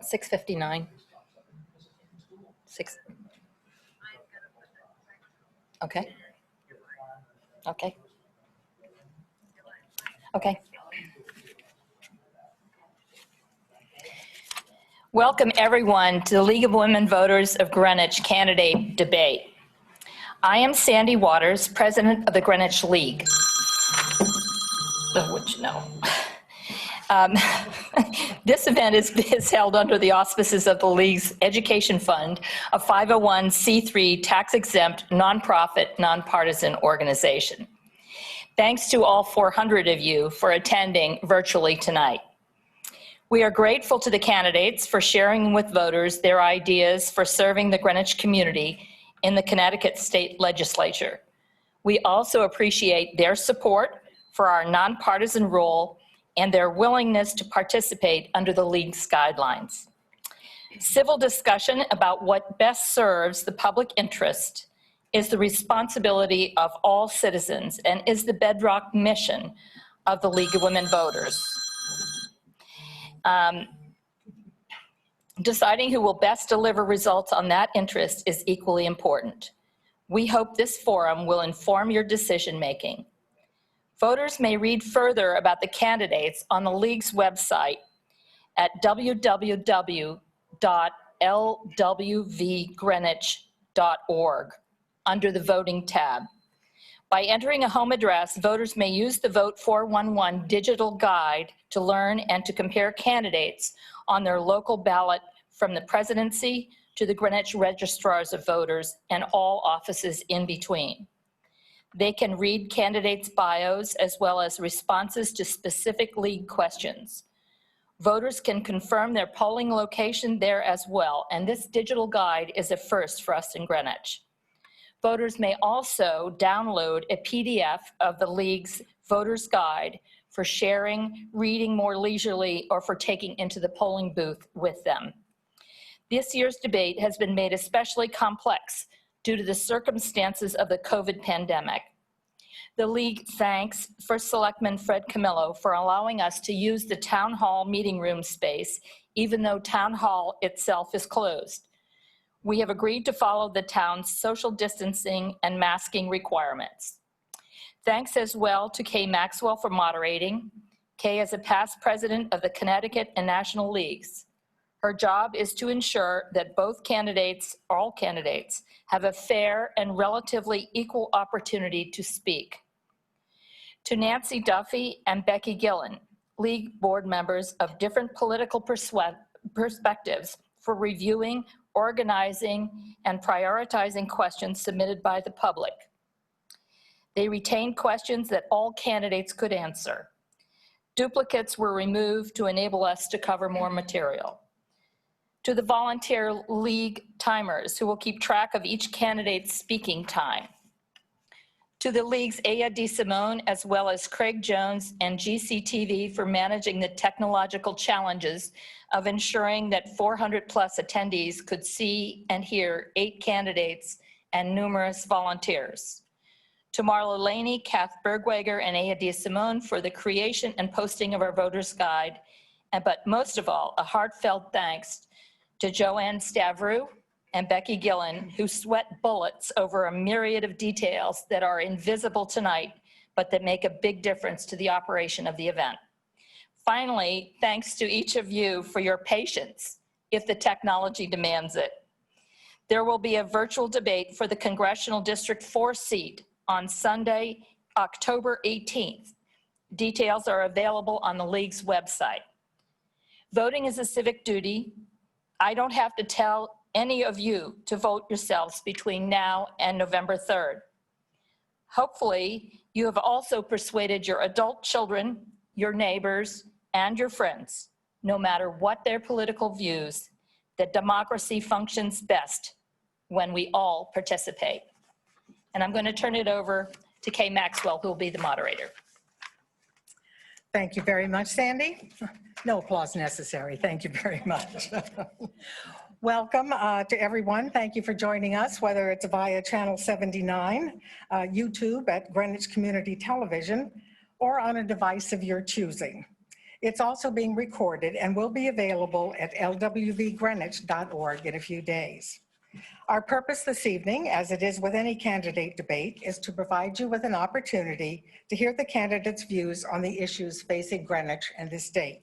6:59. Okay. Okay. Okay. Welcome everyone to the League of Women Voters of Greenwich candidate debate. I am Sandy Waters, president of the Greenwich League. Which no. This event is held under the auspices of the League's Education Fund, a 501c3 tax-exempt, nonprofit, nonpartisan organization. Thanks to all 400 of you for attending virtually tonight. We are grateful to the candidates for sharing with voters their ideas for serving the Greenwich community in the Connecticut State Legislature. We also appreciate their support for our nonpartisan role and their willingness to participate under the League's guidelines. Civil discussion about what best serves the public interest is the responsibility of all citizens and is the bedrock mission of the League of Women Voters. Deciding who will best deliver results on that interest is equally important. We hope this forum will inform your decision-making. Voters may read further about the candidates on the League's website at www.lwvgreenwich.org under the voting tab. By entering a home address, voters may use the Vote 411 digital guide to learn and to compare candidates on their local ballot from the presidency to the Greenwich Registrars of Voters and all offices in between. They can read candidates' bios as well as responses to specific League questions. Voters can confirm their polling location there as well, and this digital guide is a first for us in Greenwich. Voters may also download a PDF of the League's Voters Guide for sharing, reading more leisurely, or for taking into the polling booth with them. This year's debate has been made especially complex due to the circumstances of the COVID pandemic. The League thanks First Selectman Fred Camillo for allowing us to use the Town Hall meeting room space, even though Town Hall itself is closed. We have agreed to follow the town's social distancing and masking requirements. Thanks as well to Kay Maxwell for moderating. Kay is a past president of the Connecticut and National Leagues. Her job is to ensure that both candidates, all candidates, have a fair and relatively equal opportunity to speak. To Nancy Duffy and Becky Gillen, League board members of different political perspectives, for reviewing, organizing, and prioritizing questions submitted by the public. They retained questions that all candidates could answer. Duplicates were removed to enable us to cover more material. To the volunteer League timers who will keep track of each candidate's speaking time. To the League's Aya DeSimone, as well as Craig Jones and GCTV for managing the technological challenges of ensuring that 400 plus attendees could see and hear 8 candidates and numerous volunteers. To Marla Laney, Kath Bergwager, and Aya DeSimone for the creation and posting of our voters guide, but most of all, a heartfelt thanks to Joanne Stavru and Becky Gillen, who sweat bullets over a myriad of details that are invisible tonight, but that make a big difference to the operation of the event. Finally, thanks to each of you for your patience if the technology demands it. There will be a virtual debate for the Congressional District 4 seat on Sunday, October 18th. Details are available on the League's website. Voting is a civic duty. I don't have to tell any of you to vote yourselves between now and November 3rd. Hopefully, you have also persuaded your adult children, your neighbors, and your friends, no matter what their political views, that democracy functions best when we all participate. And I'm going to turn it over to Kay Maxwell, who will be the moderator. Thank you very much, Sandy. No applause necessary. Thank you very much. Welcome to everyone. Thank you for joining us, whether it's via Channel 79, YouTube at Greenwich Community Television, or on a device of your choosing. It's also being recorded and will be available at LWVGreenwich.org in a few days. Our purpose this evening, as it is with any candidate debate, is to provide you with an opportunity to hear the candidates' views on the issues facing Greenwich and the state.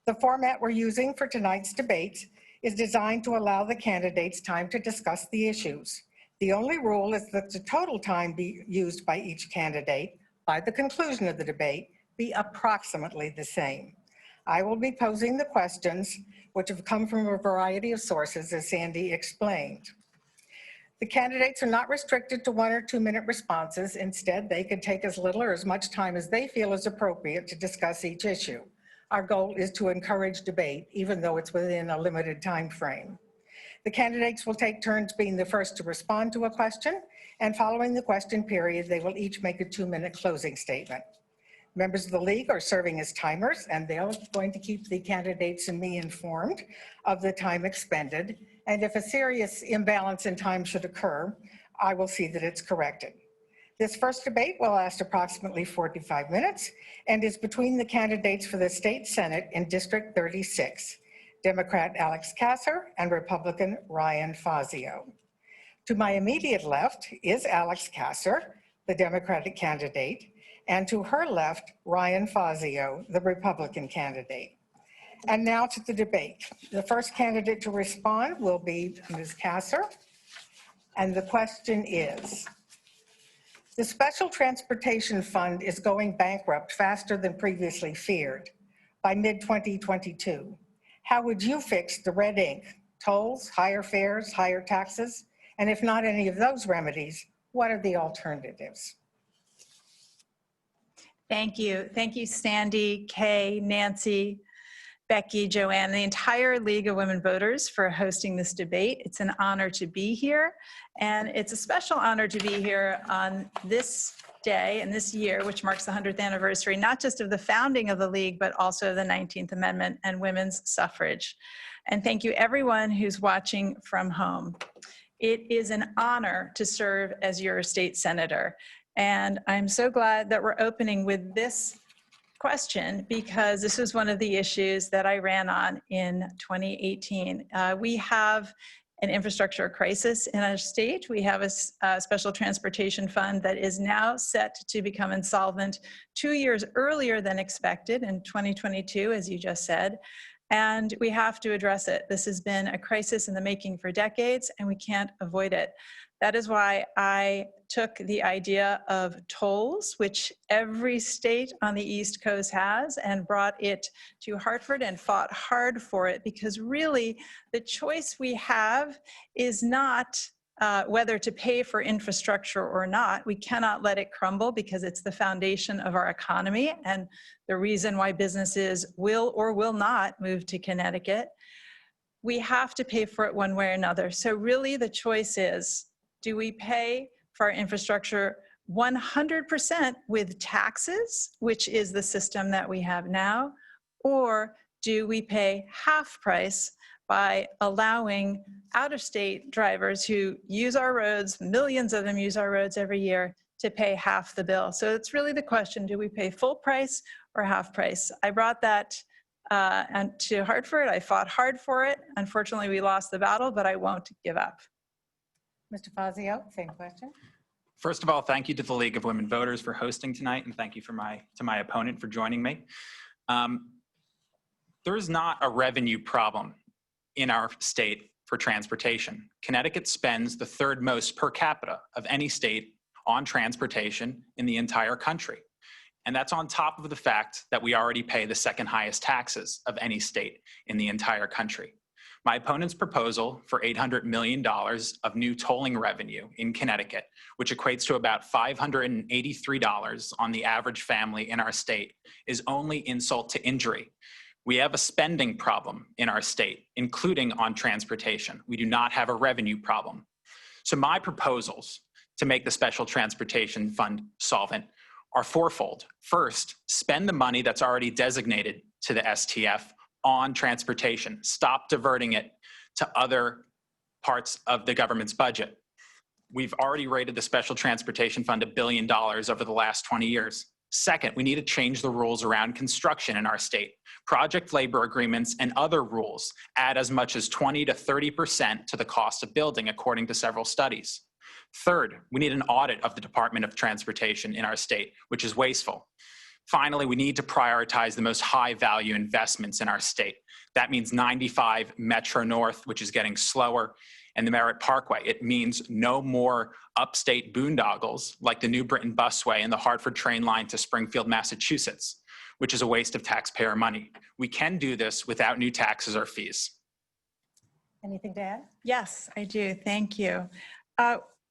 The format we're using for tonight's debate is designed to allow the candidates time to discuss the issues. The only rule is that the total time be used by each candidate by the conclusion of the debate be approximately the same. I will be posing the questions, which have come from a variety of sources, as Sandy explained. The candidates are not restricted to 1 or 2 minute responses. Instead, they can take as little or as much time as they feel is appropriate to discuss each issue. Our goal is to encourage debate, even though it's within a limited time frame. The candidates will take turns being the first to respond to a question, and following the question period, they will each make a 2-minute closing statement. Members of the league are serving as timers, and they're going to keep the candidates and me informed of the time expended. And if a serious imbalance in time should occur, I will see that it's corrected. This first debate will last approximately 45 minutes and is between the candidates for the state Senate in District 36, Democrat Alex Kasser and Republican Ryan Fazio. To my immediate left is Alex Kasser, the Democratic candidate, and to her left, Ryan Fazio, the Republican candidate. And now to the debate. The first candidate to respond will be Ms. Kasser, and the question is, the Special Transportation Fund is going bankrupt faster than previously feared by mid-2022. How would you fix the red ink? Tolls, higher fares, higher taxes? And if not any of those remedies, what are the alternatives? Thank you. Thank you, Sandy, Kay, Nancy, Becky, Joanne, the entire League of Women Voters for hosting this debate. It's an honor to be here, and it's a special honor to be here on this day and this year, which marks the 100th anniversary, not just of the founding of the League, but also the 19th Amendment and women's suffrage. And thank you everyone who's watching from home. It is an honor to serve as your state senator. And I'm so glad that we're opening with this question, because this was one of the issues that I ran on in 2018. We have an infrastructure crisis in our state. We have a special transportation fund that is now set to become insolvent 2 years earlier than expected in 2022, as you just said. And we have to address it. This has been a crisis in the making for decades, and we can't avoid it. That is why I took the idea of tolls, which every state on the East Coast has, and brought it to Hartford and fought hard for it, because really the choice we have is not whether to pay for infrastructure or not. We cannot let it crumble, because it's the foundation of our economy and the reason why businesses will or will not move to Connecticut. We have to pay for it one way or another. So really the choice is, do we pay for our infrastructure 100% with taxes, which is the system that we have now, or do we pay half price by allowing out-of-state drivers who use our roads, millions of them use our roads every year, to pay half the bill? So it's really the question, do we pay full price or half price? I brought that to Hartford. I fought hard for it. Unfortunately, we lost the battle, but I won't give up. Mr. Fazio, same question. First of all, thank you to the League of Women Voters for hosting tonight, and thank you to my opponent for joining me. There is not a revenue problem in our state for transportation. Connecticut spends the 3rd most per capita of any state on transportation in the entire country. And that's on top of the fact that we already pay the 2nd highest taxes of any state in the entire country. My opponent's proposal for $800 million of new tolling revenue in Connecticut, which equates to about $583 on the average family in our state, is only insult to injury. We have a spending problem in our state, including on transportation. We do not have a revenue problem. So my proposals to make the Special Transportation Fund solvent are fourfold. First, spend the money that's already designated to the STF on transportation. Stop diverting it to other parts of the government's budget. We've already rated the Special Transportation Fund $1 billion over the last 20 years. Second, we need to change the rules around construction in our state. Project labor agreements and other rules add as much as 20 to 30% to the cost of building, according to several studies. Third, we need an audit of the Department of Transportation in our state, which is wasteful. Finally, we need to prioritize the most high-value investments in our state. That means 95 Metro North, which is getting slower, and the Merritt Parkway. It means no more upstate boondoggles like the New Britain Busway and the Hartford train line to Springfield, Massachusetts, which is a waste of taxpayer money. We can do this without new taxes or fees. Anything to add? Yes, I do. Thank you.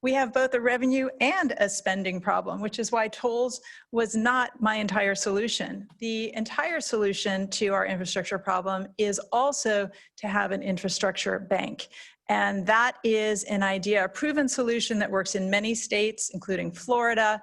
We have both a revenue and a spending problem, which is why tolls was not my entire solution. The entire solution to our infrastructure problem is also to have an infrastructure bank. And that is an idea, a proven solution that works in many states, including Florida.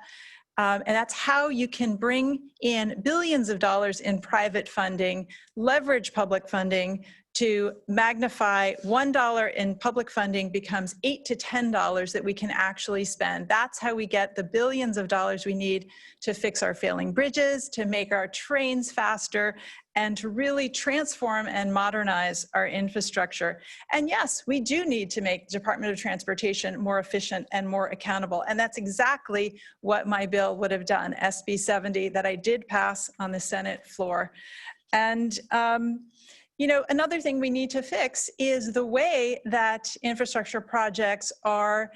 And that's how you can bring in billions of dollars in private funding, leverage public funding to magnify $1 in public funding becomes $8 to $10 that we can actually spend. That's how we get the billions of dollars we need to fix our failing bridges, to make our trains faster, and to really transform and modernize our infrastructure. And yes, we do need to make the Department of Transportation more efficient and more accountable. And that's exactly what my bill would have done, SB 70, that I did pass on the Senate floor. And you know, another thing we need to fix is the way that infrastructure projects are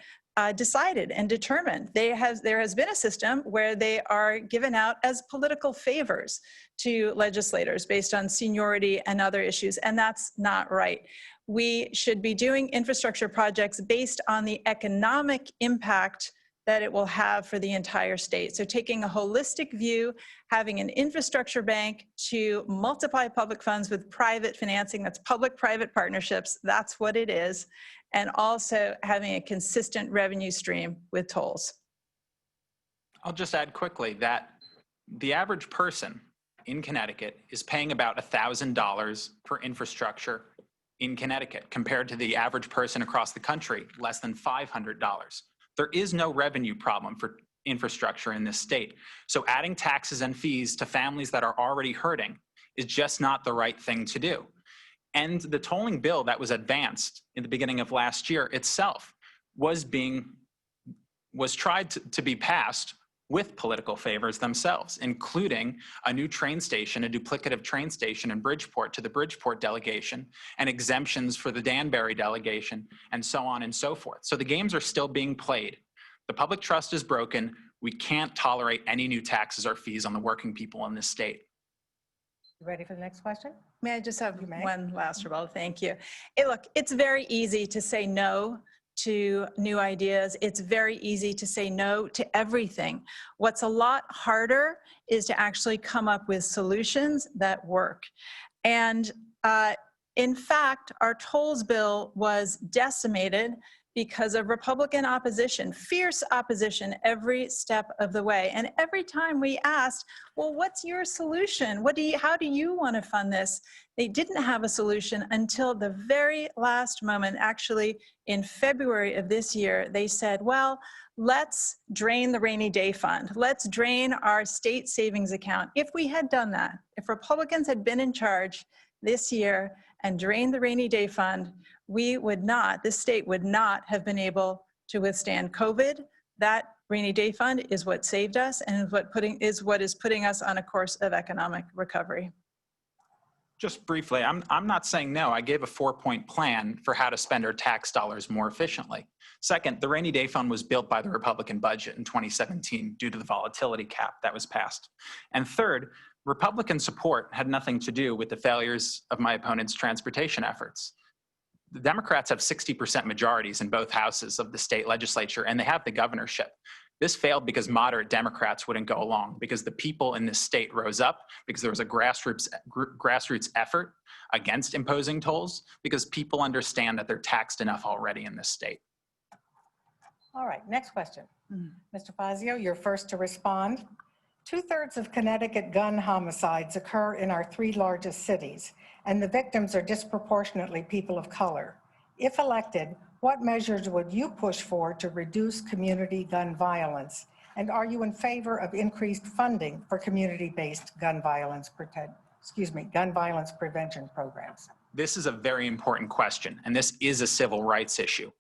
decided and determined. There has been a system where they are given out as political favors to legislators based on seniority and other issues, and that's not right. We should be doing infrastructure projects based on the economic impact that it will have for the entire state. So taking a holistic view, having an infrastructure bank to multiply public funds with private financing, that's public-private partnerships, that's what it is, and also having a consistent revenue stream with tolls. I'll just add quickly that the average person in Connecticut is paying about $1,000 for infrastructure in Connecticut, compared to the average person across the country, less than $500. There is no revenue problem for infrastructure in this state. So adding taxes and fees to families that are already hurting is just not the right thing to do. And the tolling bill that was advanced in the beginning of last year itself was tried to be passed with political favors themselves, including a new train station, a duplicative train station in Bridgeport to the Bridgeport delegation, and exemptions for the Danbury delegation, and so on and so forth. So the games are still being played. The public trust is broken. We can't tolerate any new taxes or fees on the working people in this state. You ready for the next question? May I just have You may. one last rebuttal? Thank you. Hey, look, it's very easy to say no to new ideas. It's very easy to say no to everything. What's a lot harder is to actually come up with solutions that work. And in fact, our tolls bill was decimated because of Republican opposition, fierce opposition every step of the way. And every time we asked, well, what's your solution? How do you want to fund this? They didn't have a solution until the very last moment. Actually, in February of this year, they said, well, let's drain the rainy day fund. Let's drain our state savings account. If we had done that, if Republicans had been in charge this year and drained the rainy day fund, this state would not have been able to withstand COVID. That rainy day fund is what saved us and is what is putting us on a course of economic recovery. Just briefly, I'm not saying no. I gave a 4-point plan for how to spend our tax dollars more efficiently. Second, the rainy day fund was built by the Republican budget in 2017 due to the volatility cap that was passed. And third, Republican support had nothing to do with the failures of my opponent's transportation efforts. The Democrats have 60% majorities in both houses of the state legislature, and they have the governorship. This failed because moderate Democrats wouldn't go along, because the people in this state rose up, because there was a grassroots effort against imposing tolls, because people understand that they're taxed enough already in this state. All right, next question. Mr. Fazio, you're first to respond. 2/3 of Connecticut gun homicides occur in our 3 largest cities, and the victims are disproportionately people of color. If elected, what measures would you push for to reduce community gun violence? And are you in favor of increased funding for community-based gun violence prevention programs? This is a very important question, and this is a civil rights issue.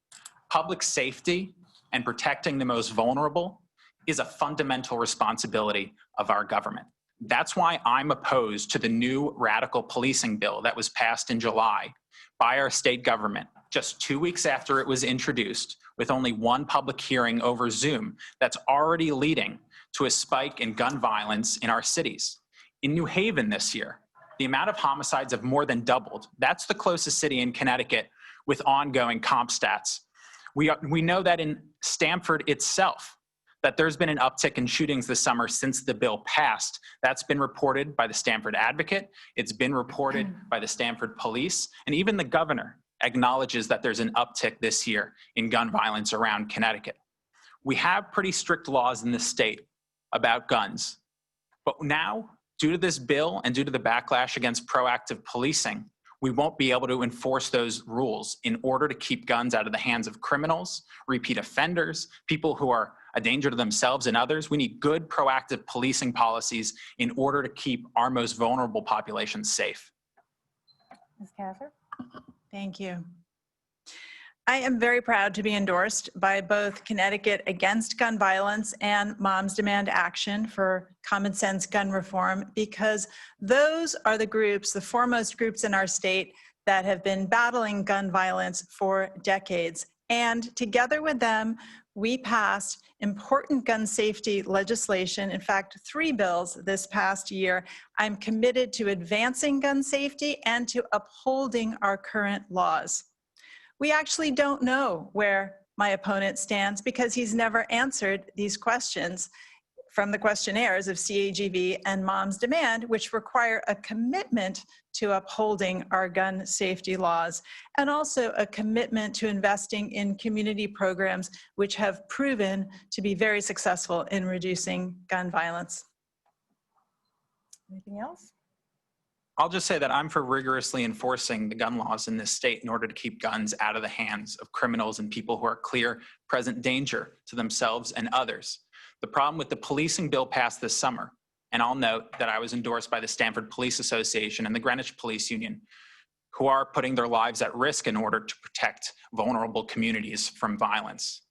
Public safety and protecting the most vulnerable is a fundamental responsibility of our government. That's why I'm opposed to the new radical policing bill that was passed in July by our state government just 2 weeks after it was introduced, with only one public hearing over Zoom, that's already leading to a spike in gun violence in our cities. In New Haven this year, the amount of homicides have more than doubled. That's the closest city in Connecticut with ongoing comp stats. We know that in Stamford itself, that there's been an uptick in shootings this summer since the bill passed. That's been reported by the Stamford Advocate. It's been reported by the Stamford Police, and even the governor acknowledges that there's an uptick this year in gun violence around Connecticut. We have pretty strict laws in this state about guns, but now, due to this bill and due to the backlash against proactive policing, we won't be able to enforce those rules in order to keep guns out of the hands of criminals, repeat offenders, people who are a danger to themselves and others. We need good proactive policing policies in order to keep our most vulnerable populations safe. Ms. Kasser? Thank you. I am very proud to be endorsed by both Connecticut Against Gun Violence and Moms Demand Action for Common Sense Gun Reform, because those are the groups, the foremost groups in our state that have been battling gun violence for decades. And together with them, we passed important gun safety legislation, in fact, 3 bills this past year. I'm committed to advancing gun safety and to upholding our current laws. We actually don't know where my opponent stands because he's never answered these questions from the questionnaires of CAGV and Moms Demand, which require a commitment to upholding our gun safety laws, and also a commitment to investing in community programs which have proven to be very successful in reducing gun violence. Anything else? I'll just say that I'm for rigorously enforcing the gun laws in this state in order to keep guns out of the hands of criminals and people who are clear present danger to themselves and others. The problem with the policing bill passed this summer, and I'll note that I was endorsed by the Stamford Police Association and the Greenwich Police Union, who are putting their lives at risk in order to protect vulnerable communities from violence.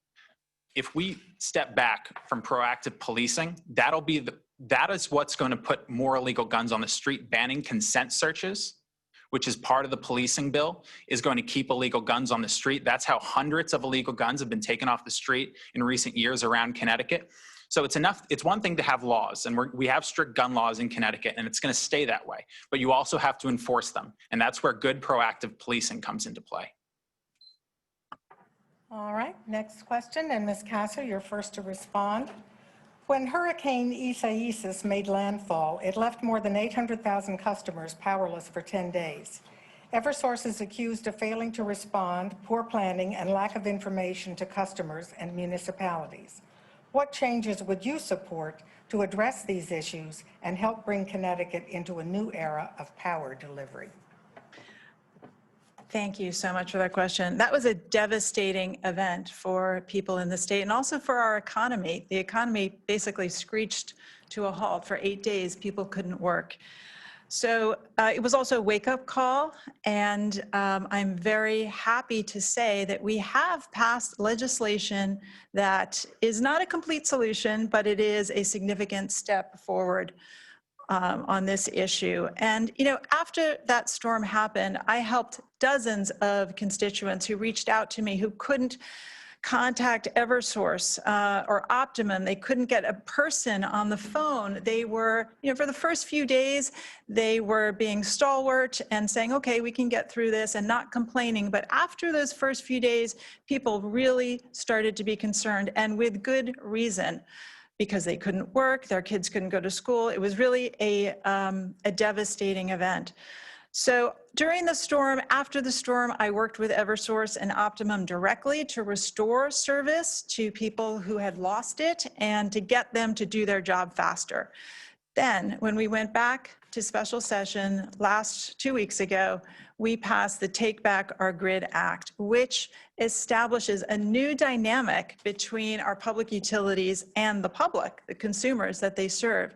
If we step back from proactive policing, that is what's going to put more illegal guns on the street. Banning consent searches, which is part of the policing bill, is going to keep illegal guns on the street. That's how hundreds of illegal guns have been taken off the street in recent years around Connecticut. So it's one thing to have laws, and we have strict gun laws in Connecticut, and it's going to stay that way. But you also have to enforce them, and that's where good proactive policing comes into play. All right, next question, and Ms. Kasser, you're first to respond. When Hurricane Isaias made landfall, it left more than 800,000 customers powerless for 10 days. Eversource is accused of failing to respond, poor planning, and lack of information to customers and municipalities. What changes would you support to address these issues and help bring Connecticut into a new era of power delivery? Thank you so much for that question. That was a devastating event for people in the state and also for our economy. The economy basically screeched to a halt for 8 days. People couldn't work. So it was also a wake-up call, and I'm very happy to say that we have passed legislation that is not a complete solution, but it is a significant step forward on this issue. And, you know, after that storm happened, I helped dozens of constituents who reached out to me who couldn't contact Eversource or Optimum. They couldn't get a person on the phone. They were, you know, for the first few days, they were being stalwart and saying, okay, we can get through this, and not complaining. But after those first few days, people really started to be concerned, and with good reason, because they couldn't work, their kids couldn't go to school. It was really a devastating event. So during the storm, after the storm, I worked with Eversource and Optimum directly to restore service to people who had lost it and to get them to do their job faster. Then, when we went back to special session 2 weeks ago, we passed the Take Back Our Grid Act, which establishes a new dynamic between our public utilities and the public, the consumers that they serve,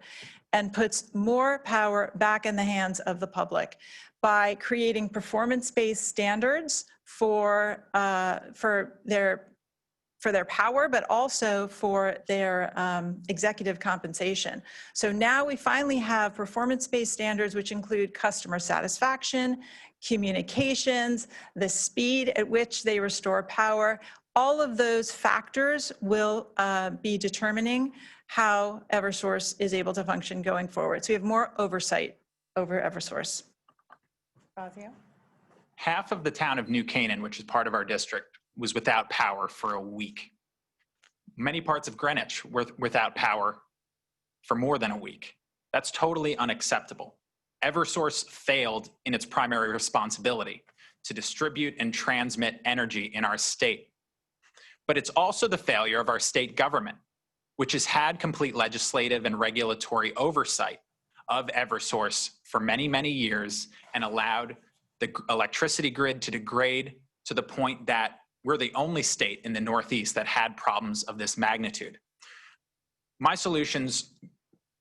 and puts more power back in the hands of the public by creating performance-based standards for their power, but also for their executive compensation. So now we finally have performance-based standards which include customer satisfaction, communications, the speed at which they restore power. All of those factors will be determining how Eversource is able to function going forward. So we have more oversight over Eversource. Fazio? Half of the town of New Canaan, which is part of our district, was without power for a week. Many parts of Greenwich were without power for more than a week. That's totally unacceptable. Eversource failed in its primary responsibility to distribute and transmit energy in our state. But it's also the failure of our state government, which has had complete legislative and regulatory oversight of Eversource for many, many years and allowed the electricity grid to degrade to the point that we're the only state in the Northeast that had problems of this magnitude. My solutions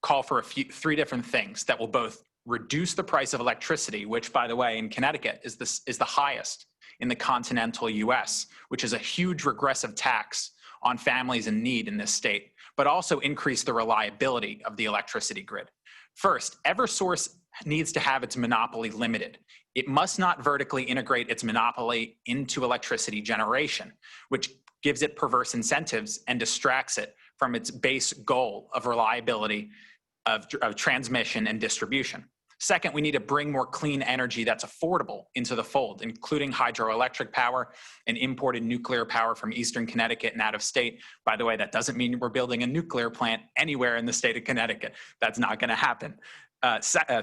call for three different things that will both reduce the price of electricity, which, by the way, in Connecticut is the highest in the continental US, which is a huge regressive tax on families in need in this state, but also increase the reliability of the electricity grid. First, Eversource needs to have its monopoly limited. It must not vertically integrate its monopoly into electricity generation, which gives it perverse incentives and distracts it from its base goal of reliability of transmission and distribution. Second, we need to bring more clean energy that's affordable into the fold, including hydroelectric power and imported nuclear power from Eastern Connecticut and out of state. By the way, that doesn't mean we're building a nuclear plant anywhere in the state of Connecticut. That's not going to happen.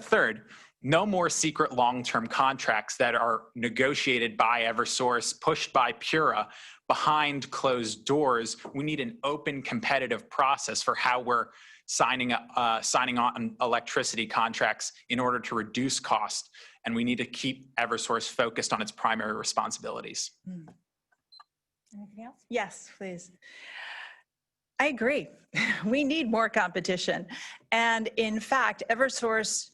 Third, no more secret long-term contracts that are negotiated by Eversource, pushed by Pura, behind closed doors. We need an open, competitive process for how we're signing on electricity contracts in order to reduce cost. And we need to keep Eversource focused on its primary responsibilities. Anything else? Yes, please. I agree. We need more competition. And in fact, Eversource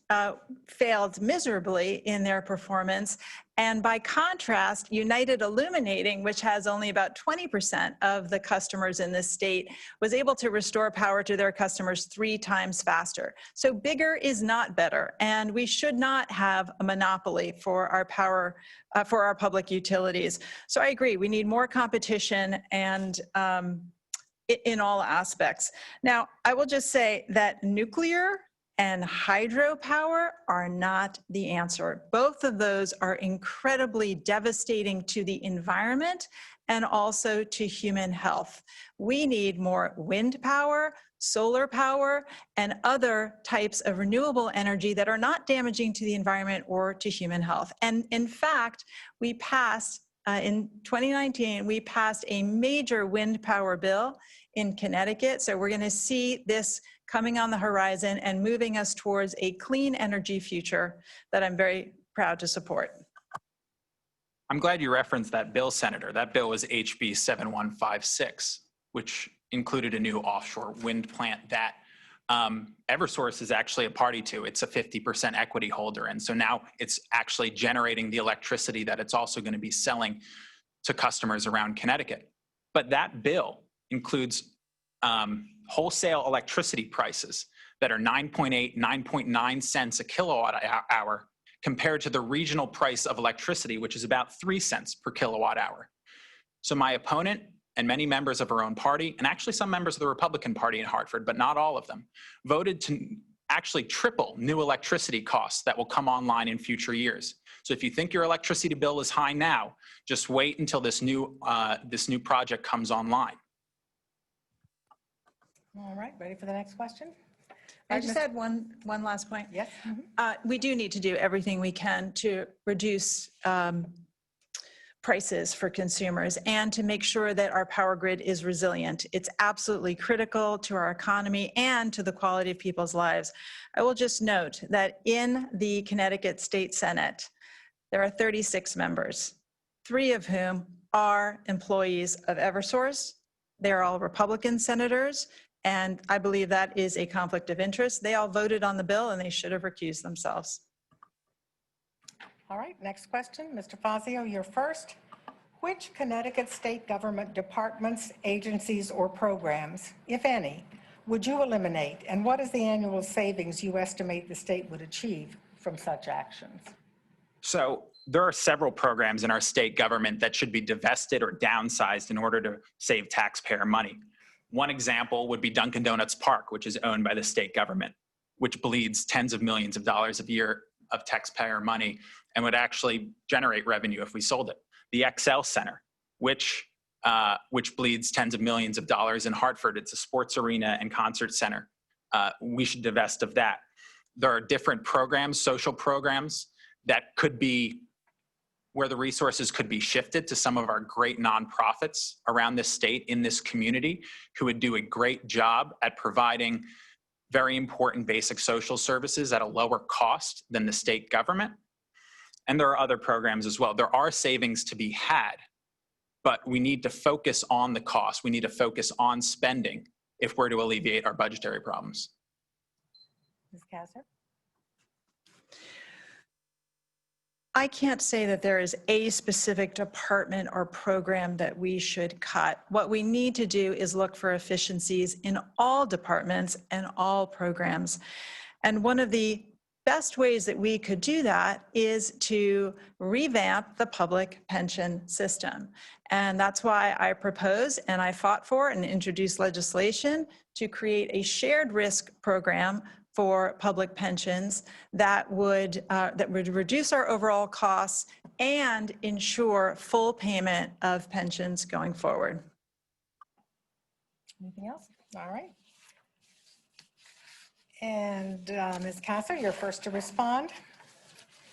failed miserably in their performance. And by contrast, United Illuminating, which has only about 20% of the customers in this state, was able to restore power to their customers 3 times faster. So bigger is not better. And we should not have a monopoly for our power, for our public utilities. So I agree, we need more competition and in all aspects. Now, I will just say that nuclear and hydropower are not the answer. Both of those are incredibly devastating to the environment and also to human health. We need more wind power, solar power, and other types of renewable energy that are not damaging to the environment or to human health. And in fact, we passed in 2019, we passed a major wind power bill in Connecticut. So we're going to see this coming on the horizon and moving us towards a clean energy future that I'm very proud to support. I'm glad you referenced that bill, Senator. That bill was HB 7156, which included a new offshore wind plant that Eversource is actually a party to. It's a 50% equity holder. And so now it's actually generating the electricity that it's also going to be selling to customers around Connecticut. But that bill includes wholesale electricity prices that are 9.8, 9.9 cents a kilowatt hour compared to the regional price of electricity, which is about 3 cents per kilowatt hour. So my opponent and many members of her own party, and actually some members of the Republican Party in Hartford, but not all of them, voted to actually triple new electricity costs that will come online in future years. So if you think your electricity bill is high now, just wait until this new project comes online. All right, ready for the next question? I just had one last point. Yes. We do need to do everything we can to reduce prices for consumers and to make sure that our power grid is resilient. It's absolutely critical to our economy and to the quality of people's lives. I will just note that in the Connecticut State Senate, there are 36 members, 3 of whom are employees of Eversource. They're all Republican senators, and I believe that is a conflict of interest. They all voted on the bill and they should have recused themselves. All right, next question. Mr. Fazio, you're first. Which Connecticut state government departments, agencies, or programs, if any, would you eliminate? And what is the annual savings you estimate the state would achieve from such actions? So there are several programs in our state government that should be divested or downsized in order to save taxpayer money. One example would be Dunkin' Donuts Park, which is owned by the state government, which bleeds tens of millions of dollars a year of taxpayer money and would actually generate revenue if we sold it. The XL Center, which bleeds tens of millions of dollars in Hartford. It's a sports arena and concert center. We should divest of that. There are different programs, social programs, that could be where the resources could be shifted to some of our great nonprofits around this state, in this community, who would do a great job at providing very important basic social services at a lower cost than the state government. And there are other programs as well. There are savings to be had, but we need to focus on the cost. We need to focus on spending if we're to alleviate our budgetary problems. Ms. Kasser? I can't say that there is a specific department or program that we should cut. What we need to do is look for efficiencies in all departments and all programs. And one of the best ways that we could do that is to revamp the public pension system. And that's why I propose and I fought for and introduced legislation to create a shared risk program for public pensions that would reduce our overall costs and ensure full payment of pensions going forward. Anything else? All right. And Ms. Kasser, you're first to respond.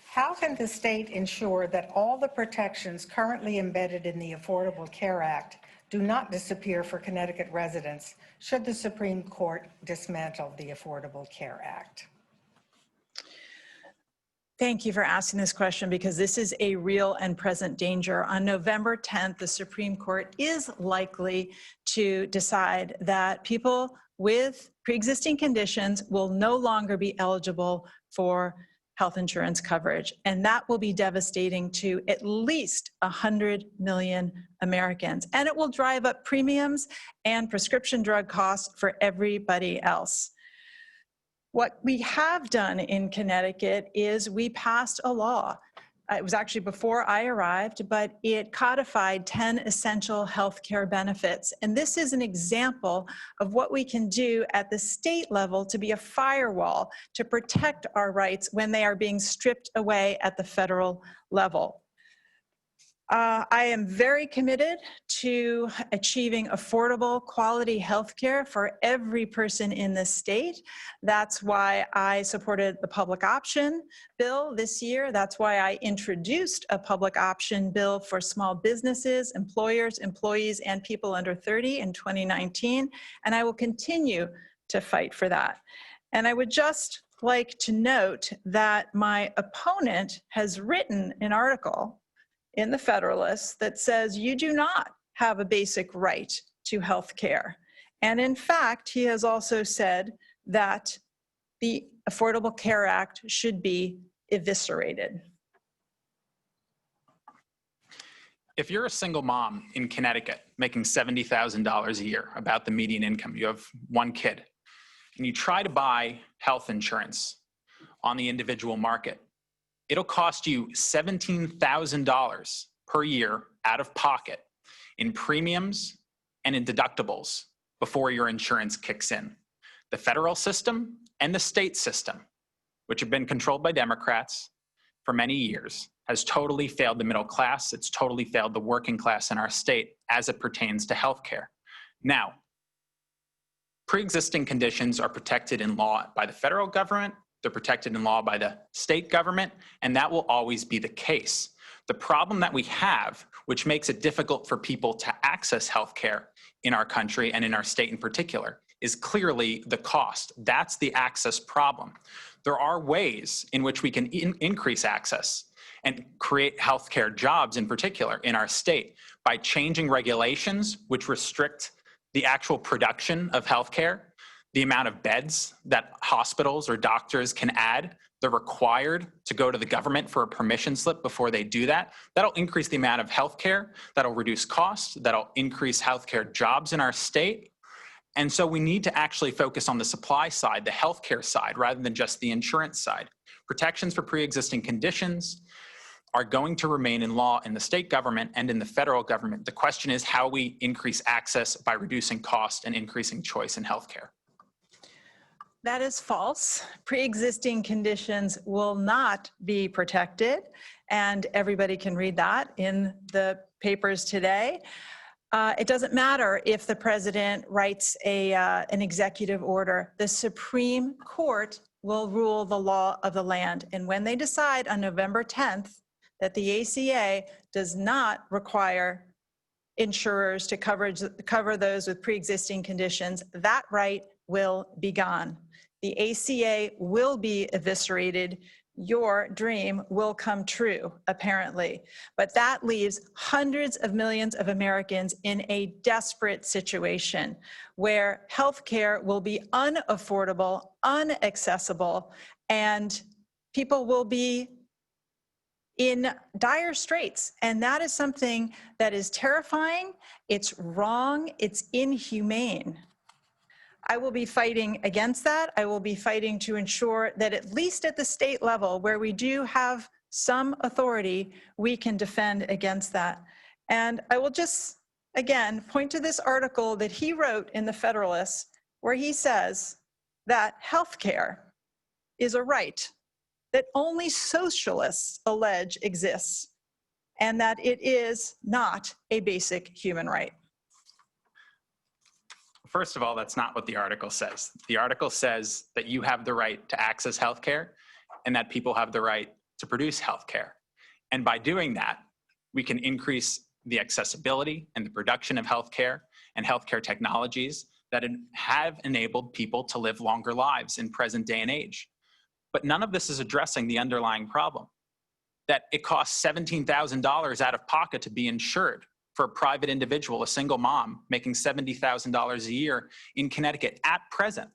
How can the state ensure that all the protections currently embedded in the Affordable Care Act do not disappear for Connecticut residents should the Supreme Court dismantle the Affordable Care Act? Thank you for asking this question, because this is a real and present danger. On November 10th, the Supreme Court is likely to decide that people with pre-existing conditions will no longer be eligible for health insurance coverage. And that will be devastating to at least 100 million Americans. And it will drive up premiums and prescription drug costs for everybody else. What we have done in Connecticut is we passed a law. It was actually before I arrived, but it codified 10 essential healthcare benefits. And this is an example of what we can do at the state level to be a firewall to protect our rights when they are being stripped away at the federal level. I am very committed to achieving affordable, quality healthcare for every person in this state. That's why I supported the public option bill this year. That's why I introduced a public option bill for small businesses, employers, employees, and people under 30 in 2019. And I will continue to fight for that. And I would just like to note that my opponent has written an article in the Federalist that says you do not have a basic right to health care. And in fact, he has also said that the Affordable Care Act should be eviscerated. If you're a single mom in Connecticut making $70,000 a year, about the median income, you have one kid, and you try to buy health insurance on the individual market, it'll cost you $17,000 per year out of pocket in premiums and in deductibles before your insurance kicks in. The federal system and the state system, which have been controlled by Democrats for many years, has totally failed the middle class. It's totally failed the working class in our state as it pertains to healthcare. Now, pre-existing conditions are protected in law by the federal government. They're protected in law by the state government, and that will always be the case. The problem that we have, which makes it difficult for people to access healthcare in our country and in our state in particular, is clearly the cost. That's the access problem. There are ways in which we can increase access and create healthcare jobs in particular in our state by changing regulations which restrict the actual production of healthcare, the amount of beds that hospitals or doctors can add. They're required to go to the government for a permission slip before they do that. That'll increase the amount of healthcare, that'll reduce costs, that'll increase healthcare jobs in our state. And so we need to actually focus on the supply side, the healthcare side, rather than just the insurance side. Protections for pre-existing conditions are going to remain in law in the state government and in the federal government. The question is how we increase access by reducing cost and increasing choice in healthcare. That is false. Pre-existing conditions will not be protected, and everybody can read that in the papers today. It doesn't matter if the president writes an executive order. The Supreme Court will rule the law of the land. And when they decide on November 10th that the ACA does not require insurers to cover those with pre-existing conditions, that right will be gone. The ACA will be eviscerated. Your dream will come true, apparently. But that leaves hundreds of millions of Americans in a desperate situation where healthcare will be unaffordable, inaccessible, and people will be in dire straits. And that is something that is terrifying, it's wrong, it's inhumane. I will be fighting against that. I will be fighting to ensure that at least at the state level, where we do have some authority, we can defend against that. And I will just, again, point to this article that he wrote in the Federalist, where he says that healthcare is a right that only socialists allege exists, and that it is not a basic human right. First of all, that's not what the article says. The article says that you have the right to access healthcare and that people have the right to produce healthcare. And by doing that, we can increase the accessibility and the production of healthcare and healthcare technologies that have enabled people to live longer lives in present day and age. But none of this is addressing the underlying problem, that it costs $17,000 out of pocket to be insured for a private individual, a single mom, making $70,000 a year in Connecticut at present,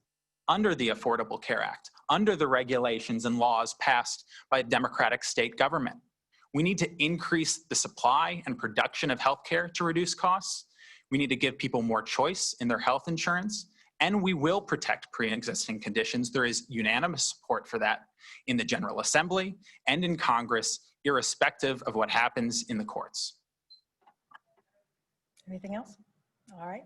under the Affordable Care Act, under the regulations and laws passed by a Democratic state government. We need to increase the supply and production of healthcare to reduce costs. We need to give people more choice in their health insurance, and we will protect pre-existing conditions. There is unanimous support for that in the General Assembly and in Congress, irrespective of what happens in the courts. Anything else? All right.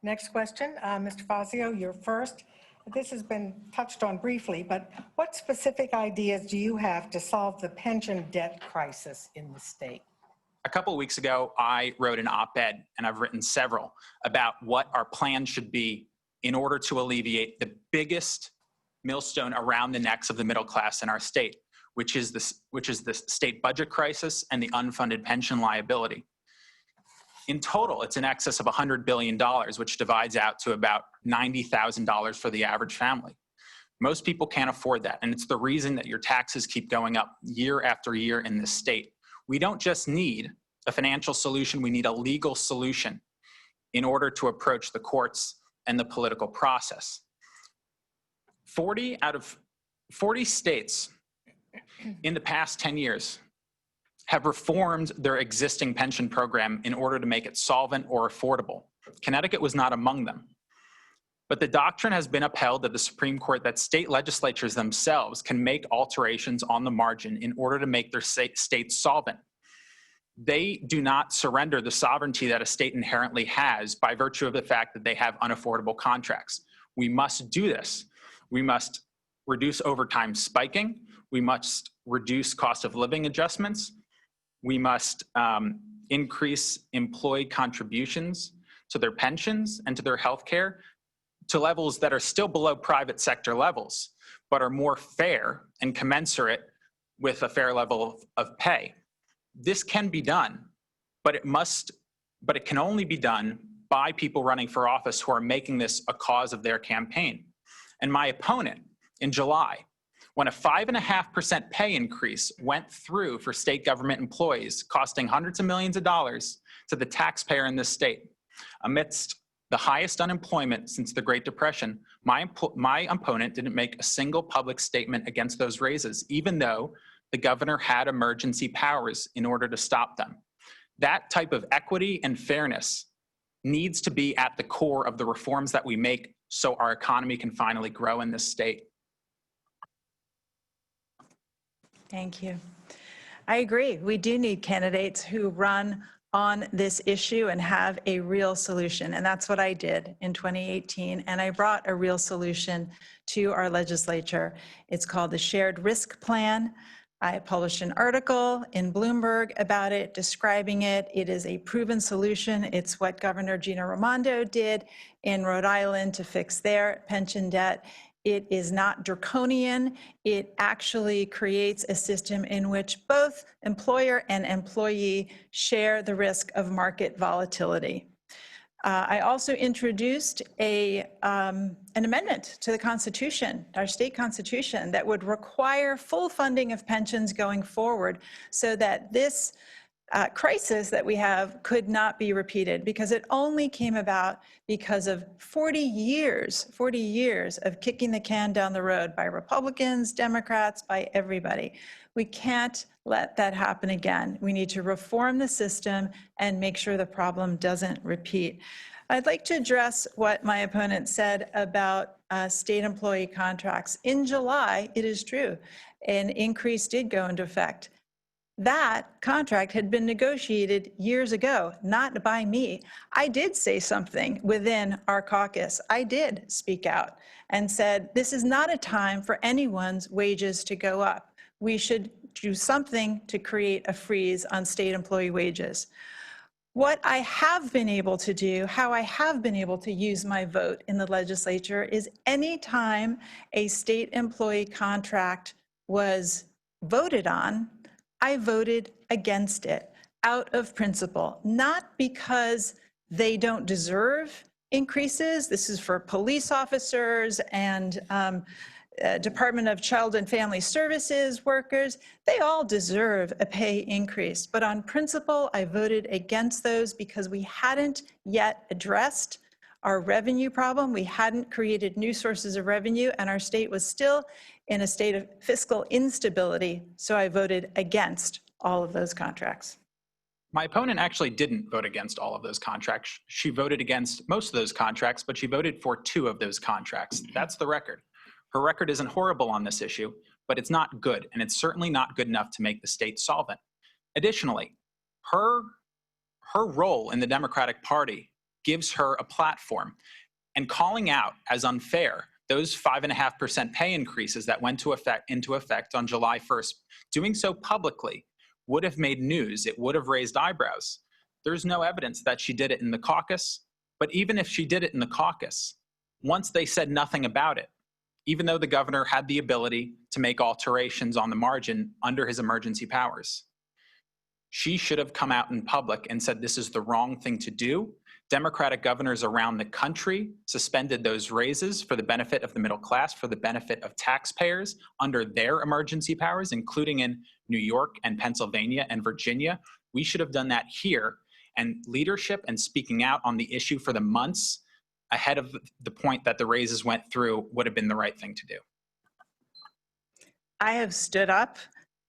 Next question, Mr. Fazio, you're first. This has been touched on briefly, but what specific ideas do you have to solve the pension debt crisis in the state? A couple of weeks ago, I wrote an op-ed, and I've written several, about what our plan should be in order to alleviate the biggest millstone around the necks of the middle class in our state, which is the state budget crisis and the unfunded pension liability. In total, it's in excess of $100 billion, which divides out to about $90,000 for the average family. Most people can't afford that, and it's the reason that your taxes keep going up year after year in this state. We don't just need a financial solution, we need a legal solution in order to approach the courts and the political process. 40 states in the past 10 years have reformed their existing pension program in order to make it solvent or affordable. Connecticut was not among them. But the doctrine has been upheld at the Supreme Court that state legislatures themselves can make alterations on the margin in order to make their states solvent. They do not surrender the sovereignty that a state inherently has by virtue of the fact that they have unaffordable contracts. We must do this. We must reduce overtime spiking. We must reduce cost of living adjustments. We must increase employee contributions to their pensions and to their health care to levels that are still below private sector levels, but are more fair and commensurate with a fair level of pay. This can be done, but it can only be done by people running for office who are making this a cause of their campaign. And my opponent in July, when a 5.5% pay increase went through for state government employees, costing hundreds of millions of dollars to the taxpayer in this state, amidst the highest unemployment since the Great Depression, my opponent didn't make a single public statement against those raises, even though the governor had emergency powers in order to stop them. That type of equity and fairness needs to be at the core of the reforms that we make so our economy can finally grow in this state. Thank you. I agree. We do need candidates who run on this issue and have a real solution. And that's what I did in 2018. And I brought a real solution to our legislature. It's called the Shared Risk Plan. I published an article in Bloomberg about it, describing it. It is a proven solution. It's what Governor Gina Raimondo did in Rhode Island to fix their pension debt. It is not draconian. It actually creates a system in which both employer and employee share the risk of market volatility. I also introduced an amendment to the Constitution, our state Constitution, that would require full funding of pensions going forward so that this crisis that we have could not be repeated, because it only came about because of 40 years of kicking the can down the road by Republicans, Democrats, by everybody. We can't let that happen again. We need to reform the system and make sure the problem doesn't repeat. I'd like to address what my opponent said about state employee contracts. In July, it is true, an increase did go into effect. That contract had been negotiated years ago, not by me. I did say something within our caucus. I did speak out and said, this is not a time for anyone's wages to go up. We should do something to create a freeze on state employee wages. What I have been able to do, how I have been able to use my vote in the legislature, is anytime a state employee contract was voted on, I voted against it out of principle, not because they don't deserve increases. This is for police officers and Department of Child and Family Services workers. They all deserve a pay increase. But on principle, I voted against those because we hadn't yet addressed our revenue problem. We hadn't created new sources of revenue, and our state was still in a state of fiscal instability. So I voted against all of those contracts. My opponent actually didn't vote against all of those contracts. She voted against most of those contracts, but she voted for 2 of those contracts. That's the record. Her record isn't horrible on this issue, but it's not good, and it's certainly not good enough to make the state solvent. Additionally, her role in the Democratic Party gives her a platform, and calling out as unfair those 5.5% pay increases that went into effect on July 1st, doing so publicly would have made news. It would have raised eyebrows. There's no evidence that she did it in the caucus, but even if she did it in the caucus, once they said nothing about it, even though the governor had the ability to make alterations on the margin under his emergency powers, she should have come out in public and said this is the wrong thing to do. Democratic governors around the country suspended those raises for the benefit of the middle class, for the benefit of taxpayers under their emergency powers, including in New York and Pennsylvania and Virginia. We should have done that here. And leadership and speaking out on the issue for the months ahead of the point that the raises went through would have been the right thing to do. I have stood up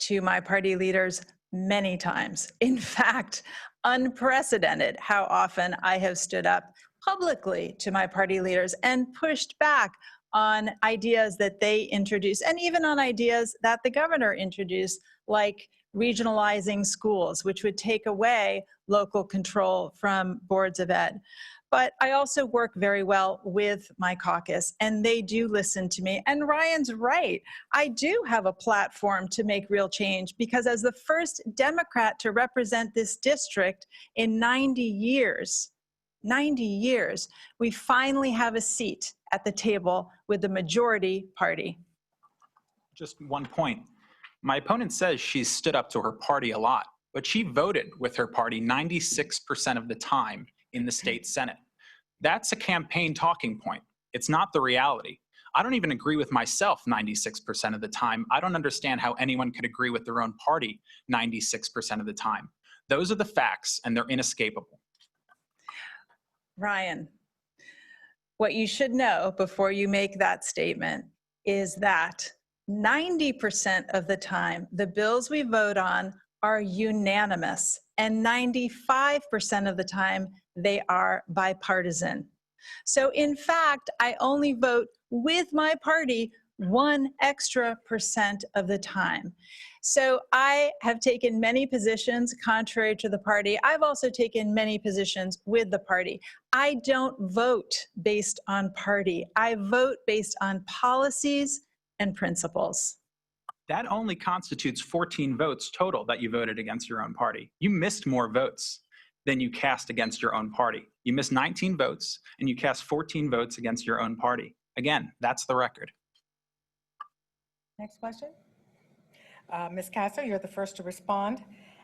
to my party leaders many times. In fact, unprecedented how often I have stood up publicly to my party leaders and pushed back on ideas that they introduced, and even on ideas that the governor introduced, like regionalizing schools, which would take away local control from boards of ed. But I also work very well with my caucus, and they do listen to me. And Ryan's right. I do have a platform to make real change, because as the first Democrat to represent this district in 90 years, we finally have a seat at the table with the majority party. Just one point. My opponent says she's stood up to her party a lot. but she voted with her party 96% of the time in the state Senate. That's a campaign talking point. It's not the reality. I don't even agree with myself 96% of the time. I don't understand how anyone could agree with their own party 96% of the time. Those are the facts, and they're inescapable. Ryan, what you should know before you make that statement is that 90% of the time, the bills we vote on are unanimous, and 95% of the time, they are bipartisan. So in fact, I only vote with my party 1% extra of the time. So I have taken many positions contrary to the party. I've also taken many positions with the party. I don't vote based on party. I vote based on policies and principles. That only constitutes 14 votes total that you voted against your own party. You missed more votes than you cast against your own party. You missed 19 votes and you cast 14 votes against your own party. Again, that's the record. Next question. Ms. Kasser, you're the first to respond.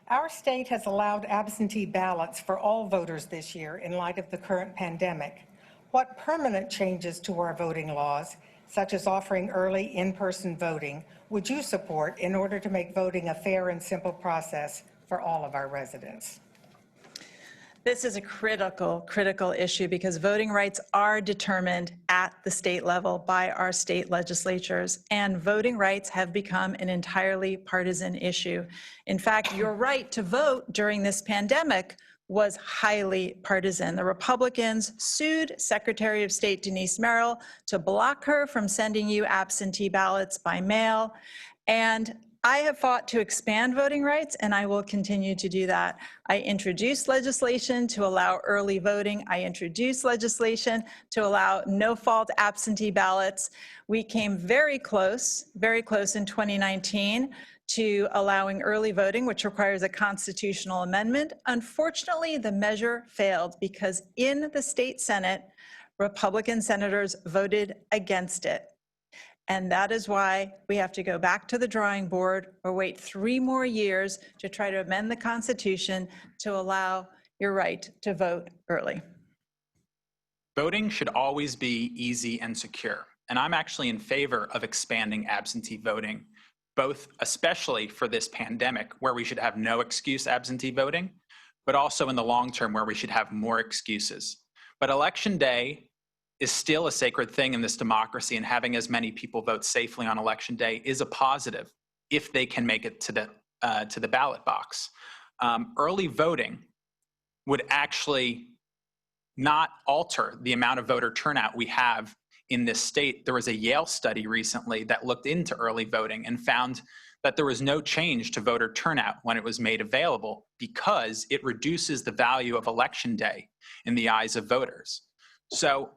Our state has allowed absentee ballots for all voters this year in light of the current pandemic. What permanent changes to our voting laws, such as offering early in-person voting, would you support in order to make voting a fair and simple process for all of our residents? This is a critical issue because voting rights are determined at the state level by our state legislatures, and voting rights have become an entirely partisan issue. In fact, your right to vote during this pandemic was highly partisan. The Republicans sued Secretary of State Denise Merrill to block her from sending you absentee ballots by mail, and I have fought to expand voting rights, and I will continue to do that. I introduced legislation to allow early voting. I introduced legislation to allow no-fault absentee ballots. We came very close in 2019 to allowing early voting, which requires a constitutional amendment. Unfortunately, the measure failed because in the state Senate, Republican senators voted against it. And that is why we have to go back to the drawing board or wait 3 more years to try to amend the Constitution to allow your right to vote early. Voting should always be easy and secure. And I'm actually in favor of expanding absentee voting, especially for this pandemic, where we should have no excuse absentee voting, but also in the long term where we should have more excuses. But Election Day is still a sacred thing in this democracy, and having as many people vote safely on Election Day is a positive if they can make it to the ballot box. Early voting would actually not alter the amount of voter turnout we have in this state. There was a Yale study recently that looked into early voting and found that there was no change to voter turnout when it was made available because it reduces the value of Election Day in the eyes of voters. So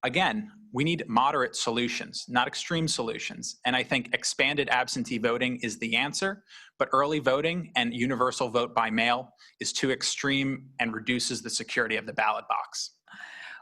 again, we need moderate solutions, not extreme solutions. And I think expanded absentee voting is the answer, but early voting and universal vote by mail is too extreme and reduces the security of the ballot box.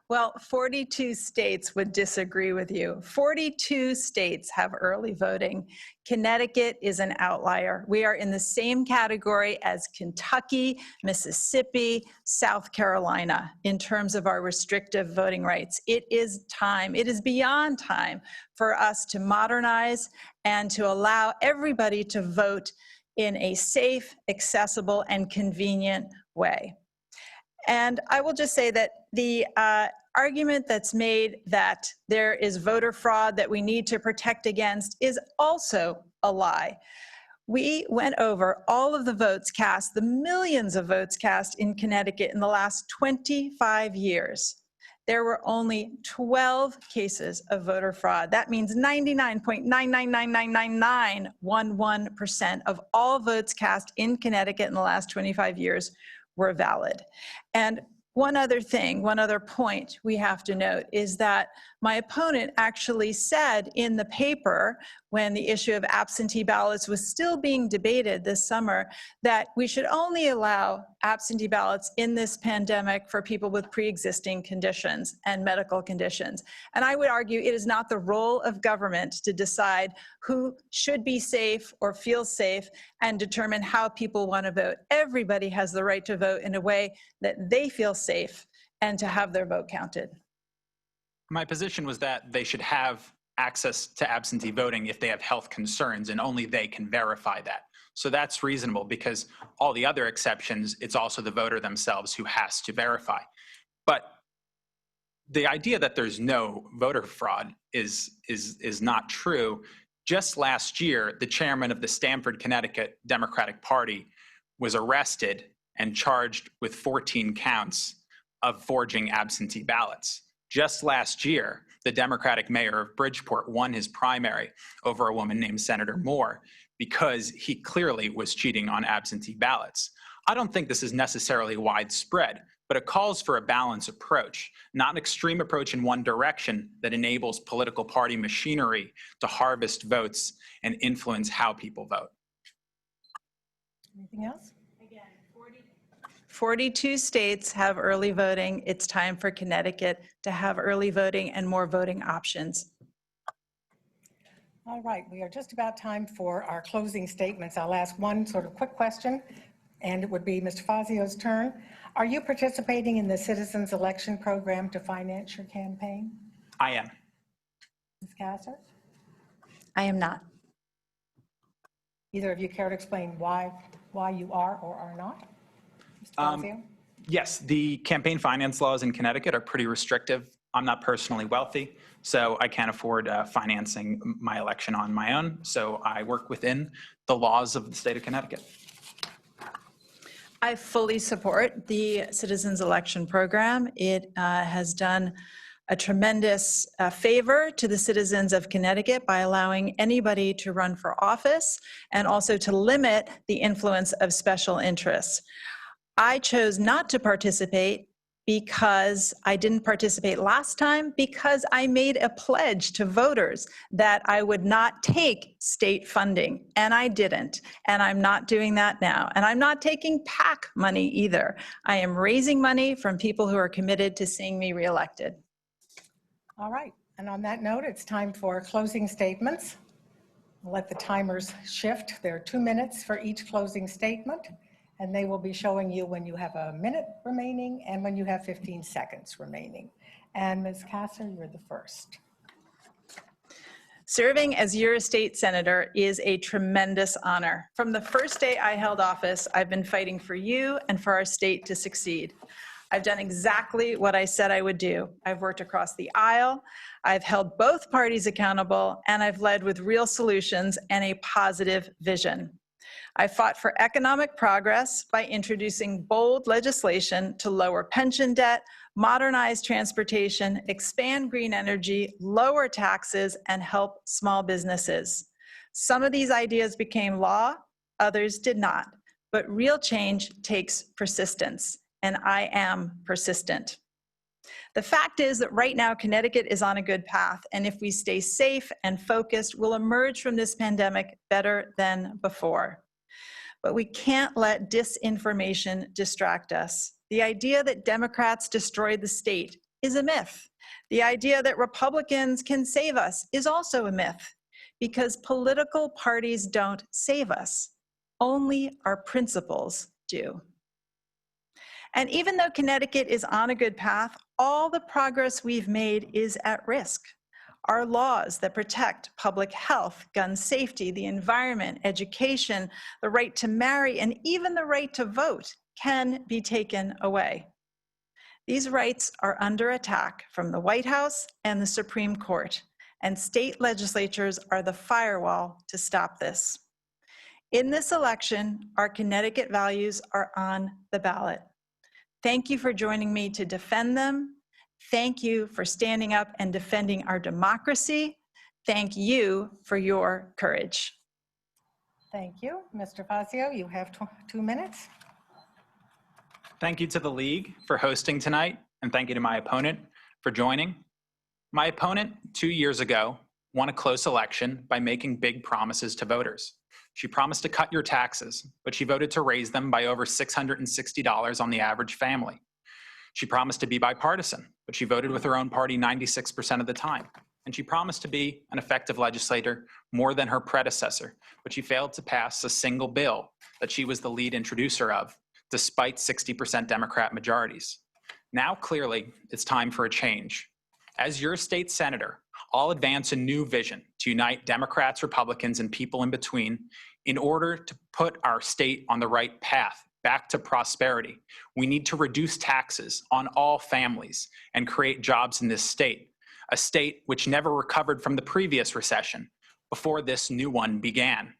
Well, 42 states would disagree with you. 42 states have early voting. Connecticut is an outlier. We are in the same category as Kentucky, Mississippi, South Carolina in terms of our restrictive voting rights. It is time, it is beyond time for us to modernize and to allow everybody to vote in a safe, accessible, and convenient way. And I will just say that the argument that's made that there is voter fraud that we need to protect against is also a lie. We went over all of the votes cast, the millions of votes cast in Connecticut in the last 25 years. There were only 12 cases of voter fraud. That means 99.99999911% of all votes cast in Connecticut in the last 25 years were valid. And one other thing, one other point we have to note is that My opponent actually said in the paper, when the issue of absentee ballots was still being debated this summer, that we should only allow absentee ballots in this pandemic for people with pre-existing conditions and medical conditions. And I would argue it is not the role of government to decide who should be safe or feel safe and determine how people want to vote. Everybody has the right to vote in a way that they feel safe and to have their vote counted. My position was that they should have access to absentee voting if they have health concerns, and only they can verify that. So that's reasonable, because all the other exceptions, it's also the voter themselves who has to verify. But the idea that there's no voter fraud is not true. Just last year, the chairman of the Stamford, Connecticut Democratic Party was arrested and charged with 14 counts of forging absentee ballots. Just last year, the Democratic mayor of Bridgeport won his primary over a woman named Senator Moore because he clearly was cheating on absentee ballots. I don't think this is necessarily widespread, but it calls for a balanced approach, not an extreme approach in one direction that enables political party machinery to harvest votes and influence how people vote. Anything else? 42 states have early voting. It's time for Connecticut to have early voting and more voting options. All right, we are just about time for our closing statements. I'll ask one sort of quick question, and it would be Mr. Fazio's turn. Are you participating in the Citizens Election Program to finance your campaign? I am. Ms. Kasser? I am not. Either of you care to explain why you are or are not? Mr. Fazio? Yes, the campaign finance laws in Connecticut are pretty restrictive. I'm not personally wealthy, so I can't afford financing my election on my own. So I work within the laws of the state of Connecticut. I fully support the Citizens Election Program. It has done a tremendous favor to the citizens of Connecticut by allowing anybody to run for office and also to limit the influence of special interests. I chose not to participate because I didn't participate last time, because I made a pledge to voters that I would not take state funding, and I didn't. And I'm not doing that now. And I'm not taking PAC money either. I am raising money from people who are committed to seeing me reelected. All right, and on that note, it's time for closing statements. I'll let the timers shift. There are 2 minutes for each closing statement, and they will be showing you when you have a minute remaining and when you have 15 seconds remaining. And Ms. Kasser, you're the first. Serving as your state senator is a tremendous honor. From the first day I held office, I've been fighting for you and for our state to succeed. I've done exactly what I said I would do. I've worked across the aisle, I've held both parties accountable, and I've led with real solutions and a positive vision. I fought for economic progress by introducing bold legislation to lower pension debt, modernize transportation, expand green energy, lower taxes, and help small businesses. Some of these ideas became law, others did not. But real change takes persistence, and I am persistent. The fact is that right now, Connecticut is on a good path, and if we stay safe and focused, we'll emerge from this pandemic better than before. But we can't let disinformation distract us. The idea that Democrats destroyed the state is a myth. The idea that Republicans can save us is also a myth, because political parties don't save us. Only our principles do. And even though Connecticut is on a good path, all the progress we've made is at risk. Our laws that protect public health, gun safety, the environment, education, the right to marry, and even the right to vote can be taken away. These rights are under attack from the White House and the Supreme Court, and state legislatures are the firewall to stop this. In this election, our Connecticut values are on the ballot. Thank you for joining me to defend them. Thank you for standing up and defending our democracy. Thank you for your courage. Thank you. Mr. Fazio, you have 2 minutes. Thank you to the League for hosting tonight, and thank you to my opponent for joining. My opponent 2 years ago won a close election by making big promises to voters. She promised to cut your taxes, but she voted to raise them by over $660 on the average family. She promised to be bipartisan, but she voted with her own party 96% of the time. And she promised to be an effective legislator more than her predecessor, but she failed to pass a single bill that she was the lead introducer of, despite 60% Democrat majorities. Now, clearly, it's time for a change. As your state senator, I'll advance a new vision to unite Democrats, Republicans, and people in between in order to put our state on the right path back to prosperity. We need to reduce taxes on all families and create jobs in this state, a state which never recovered from the previous recession before this new one began.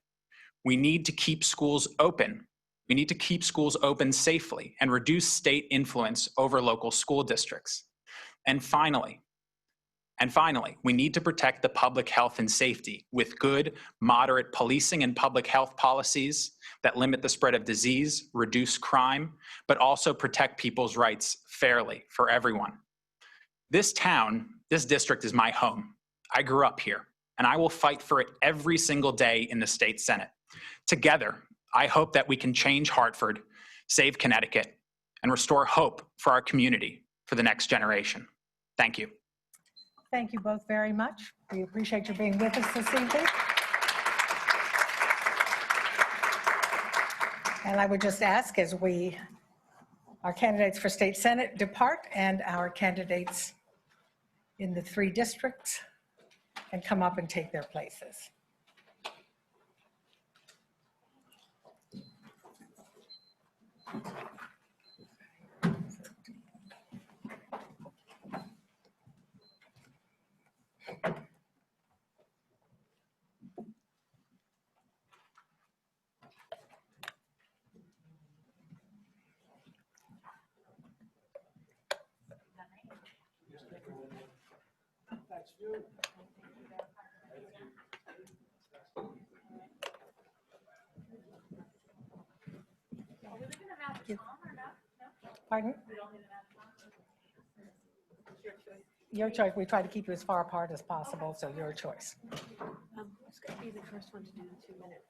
We need to keep schools open. We need to keep schools open safely and reduce state influence over local school districts. And finally, we need to protect the public health and safety with good, moderate policing and public health policies that limit the spread of disease, reduce crime, but also protect people's rights fairly for everyone. This town, this district is my home. I grew up here, and I will fight for it every single day in the state Senate. Together, I hope that we can change Hartford, save Connecticut, and restore hope for our community for the next generation. Thank you. Thank you both very much. We appreciate you being with us this evening. And I would just ask, as our candidates for state Senate depart and our candidates in the 3 districts can come up and take their places. Pardon? Your choice. We try to keep you as far apart as possible, so your choice. It's going to be the first one to do the 2 minute.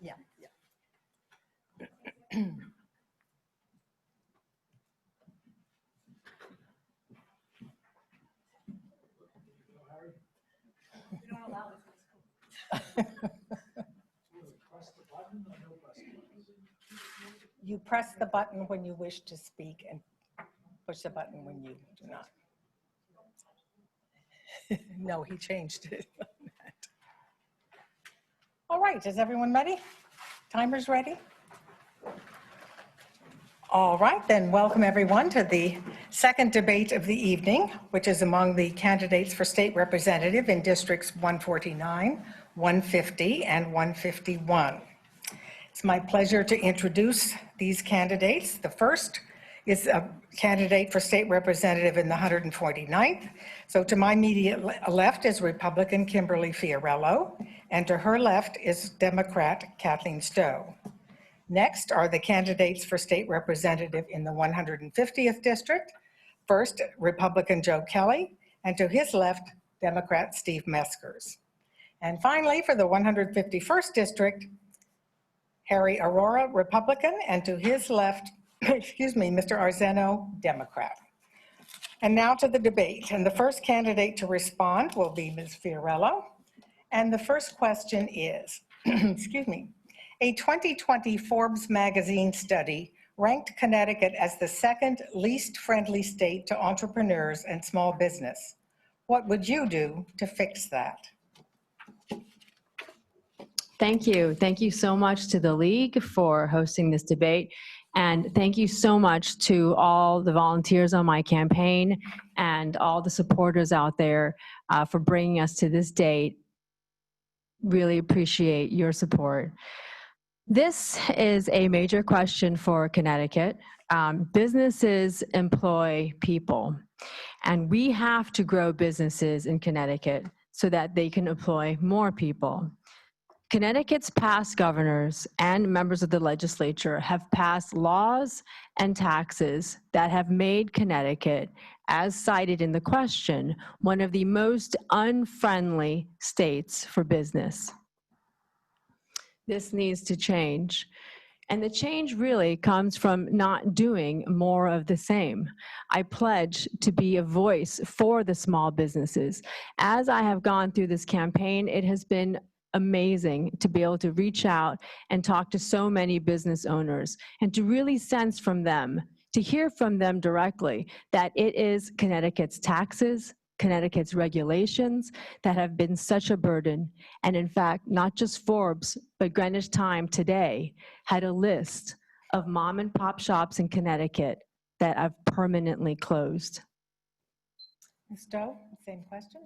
Yeah. You press the button when you wish to speak and push the button when you do not. No, he changed it. All right, is everyone ready? Timers ready? All right, then welcome everyone to the second debate of the evening, which is among the candidates for state representative in districts 149, 150, and 151. It's my pleasure to introduce these candidates. The first is a candidate for state representative in the 149th. So to my immediate left is Republican Kimberly Fiorello, and to her left is Democrat Kathleen Stowe. Next are the candidates for state representative in the 150th district. First, Republican Joe Kelly, and to his left, Democrat Steve Meskers. And finally, for the 151st district, Harry Arora, Republican, and to his left, excuse me, Mr. Arzeno, Democrat. And now to the debate. And the first candidate to respond will be Ms. Fiorello. And the first question is, excuse me, a 2020 Forbes magazine study ranked Connecticut as the second least friendly state to entrepreneurs and small business. What would you do to fix that? Thank you. Thank you so much to the League for hosting this debate. And thank you so much to all the volunteers on my campaign and all the supporters out there for bringing us to this date. Really appreciate your support. This is a major question for Connecticut. Businesses employ people, and we have to grow businesses in Connecticut so that they can employ more people. Connecticut's past governors and members of the legislature have passed laws and taxes that have made Connecticut, as cited in the question, one of the most unfriendly states for business. This needs to change. And the change really comes from not doing more of the same. I pledge to be a voice for the small businesses. As I have gone through this campaign, it has been amazing to be able to reach out and talk to so many business owners and to really sense from them, to hear from them directly, that it is Connecticut's taxes, Connecticut's regulations that have been such a burden. And in fact, not just Forbes, but Greenwich Time today had a list of mom and pop shops in Connecticut that have permanently closed. Ms. Stowe, same question.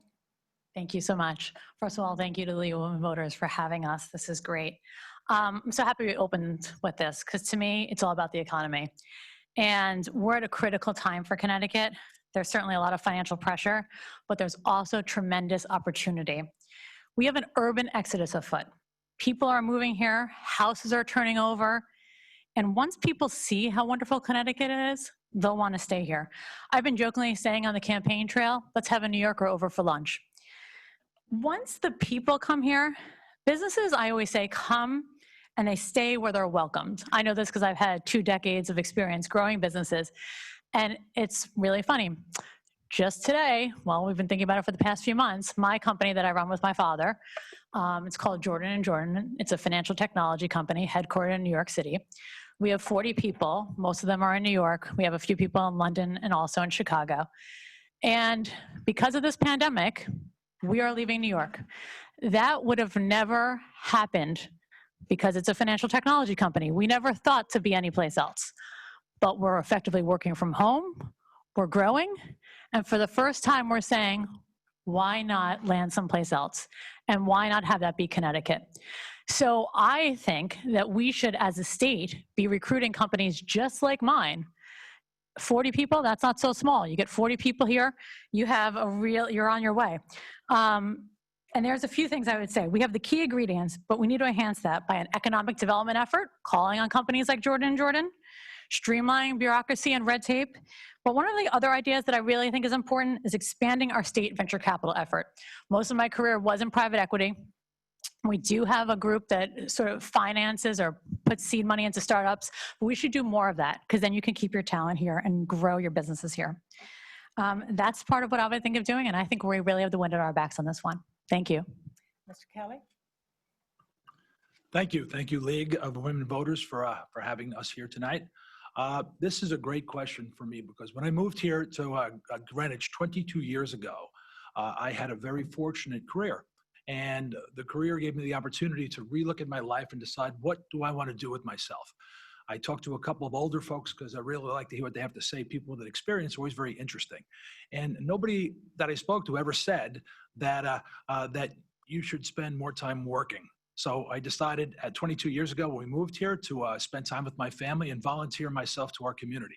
Thank you so much. First of all, thank you to the League of Women Voters for having us. This is great. I'm so happy we opened with this because to me, it's all about the economy. And we're at a critical time for Connecticut. There's certainly a lot of financial pressure, but there's also tremendous opportunity. We have an urban exodus afoot. People are moving here, houses are turning over, and once people see how wonderful Connecticut is, they'll want to stay here. I've been jokingly saying on the campaign trail, let's have a New Yorker over for lunch. Once the people come here, businesses, I always say, come and they stay where they're welcomed. I know this because I've had 2 decades of experience growing businesses, and it's really funny. Just today, well, we've been thinking about it for the past few months, my company that I run with my father, it's called Jordan & Jordan. It's a financial technology company headquartered in New York City. We have 40 people. Most of them are in New York. We have a few people in London and also in Chicago. And because of this pandemic, we are leaving New York. That would have never happened because it's a financial technology company. We never thought to be anyplace else. But we're effectively working from home, we're growing, and for the first time we're saying, why not land someplace else? And why not have that be Connecticut? So I think that we should, as a state, be recruiting companies just like mine. 40 people, that's not so small. You get 40 people here, you have you're on your way. And there's a few things I would say. We have the key ingredients, but we need to enhance that by an economic development effort, calling on companies like Jordan & Jordan, streamlining bureaucracy and red tape. But one of the other ideas that I really think is important is expanding our state venture capital effort. Most of my career was in private equity. We do have a group that sort of finances or puts seed money into startups, but we should do more of that because then you can keep your talent here and grow your businesses here. That's part of what I would think of doing, and I think we really have the wind at our backs on this one. Thank you. Mr. Kelly? Thank you. Thank you, League of Women Voters, for having us here tonight. This is a great question for me because when I moved here to Greenwich 22 years ago, I had a very fortunate career. And the career gave me the opportunity to relook at my life and decide, what do I want to do with myself? I talked to a couple of older folks because I really like to hear what they have to say. People with experience are always very interesting. And nobody that I spoke to ever said that, that you should spend more time working. So I decided at 22 years ago when we moved here to spend time with my family and volunteer myself to our community.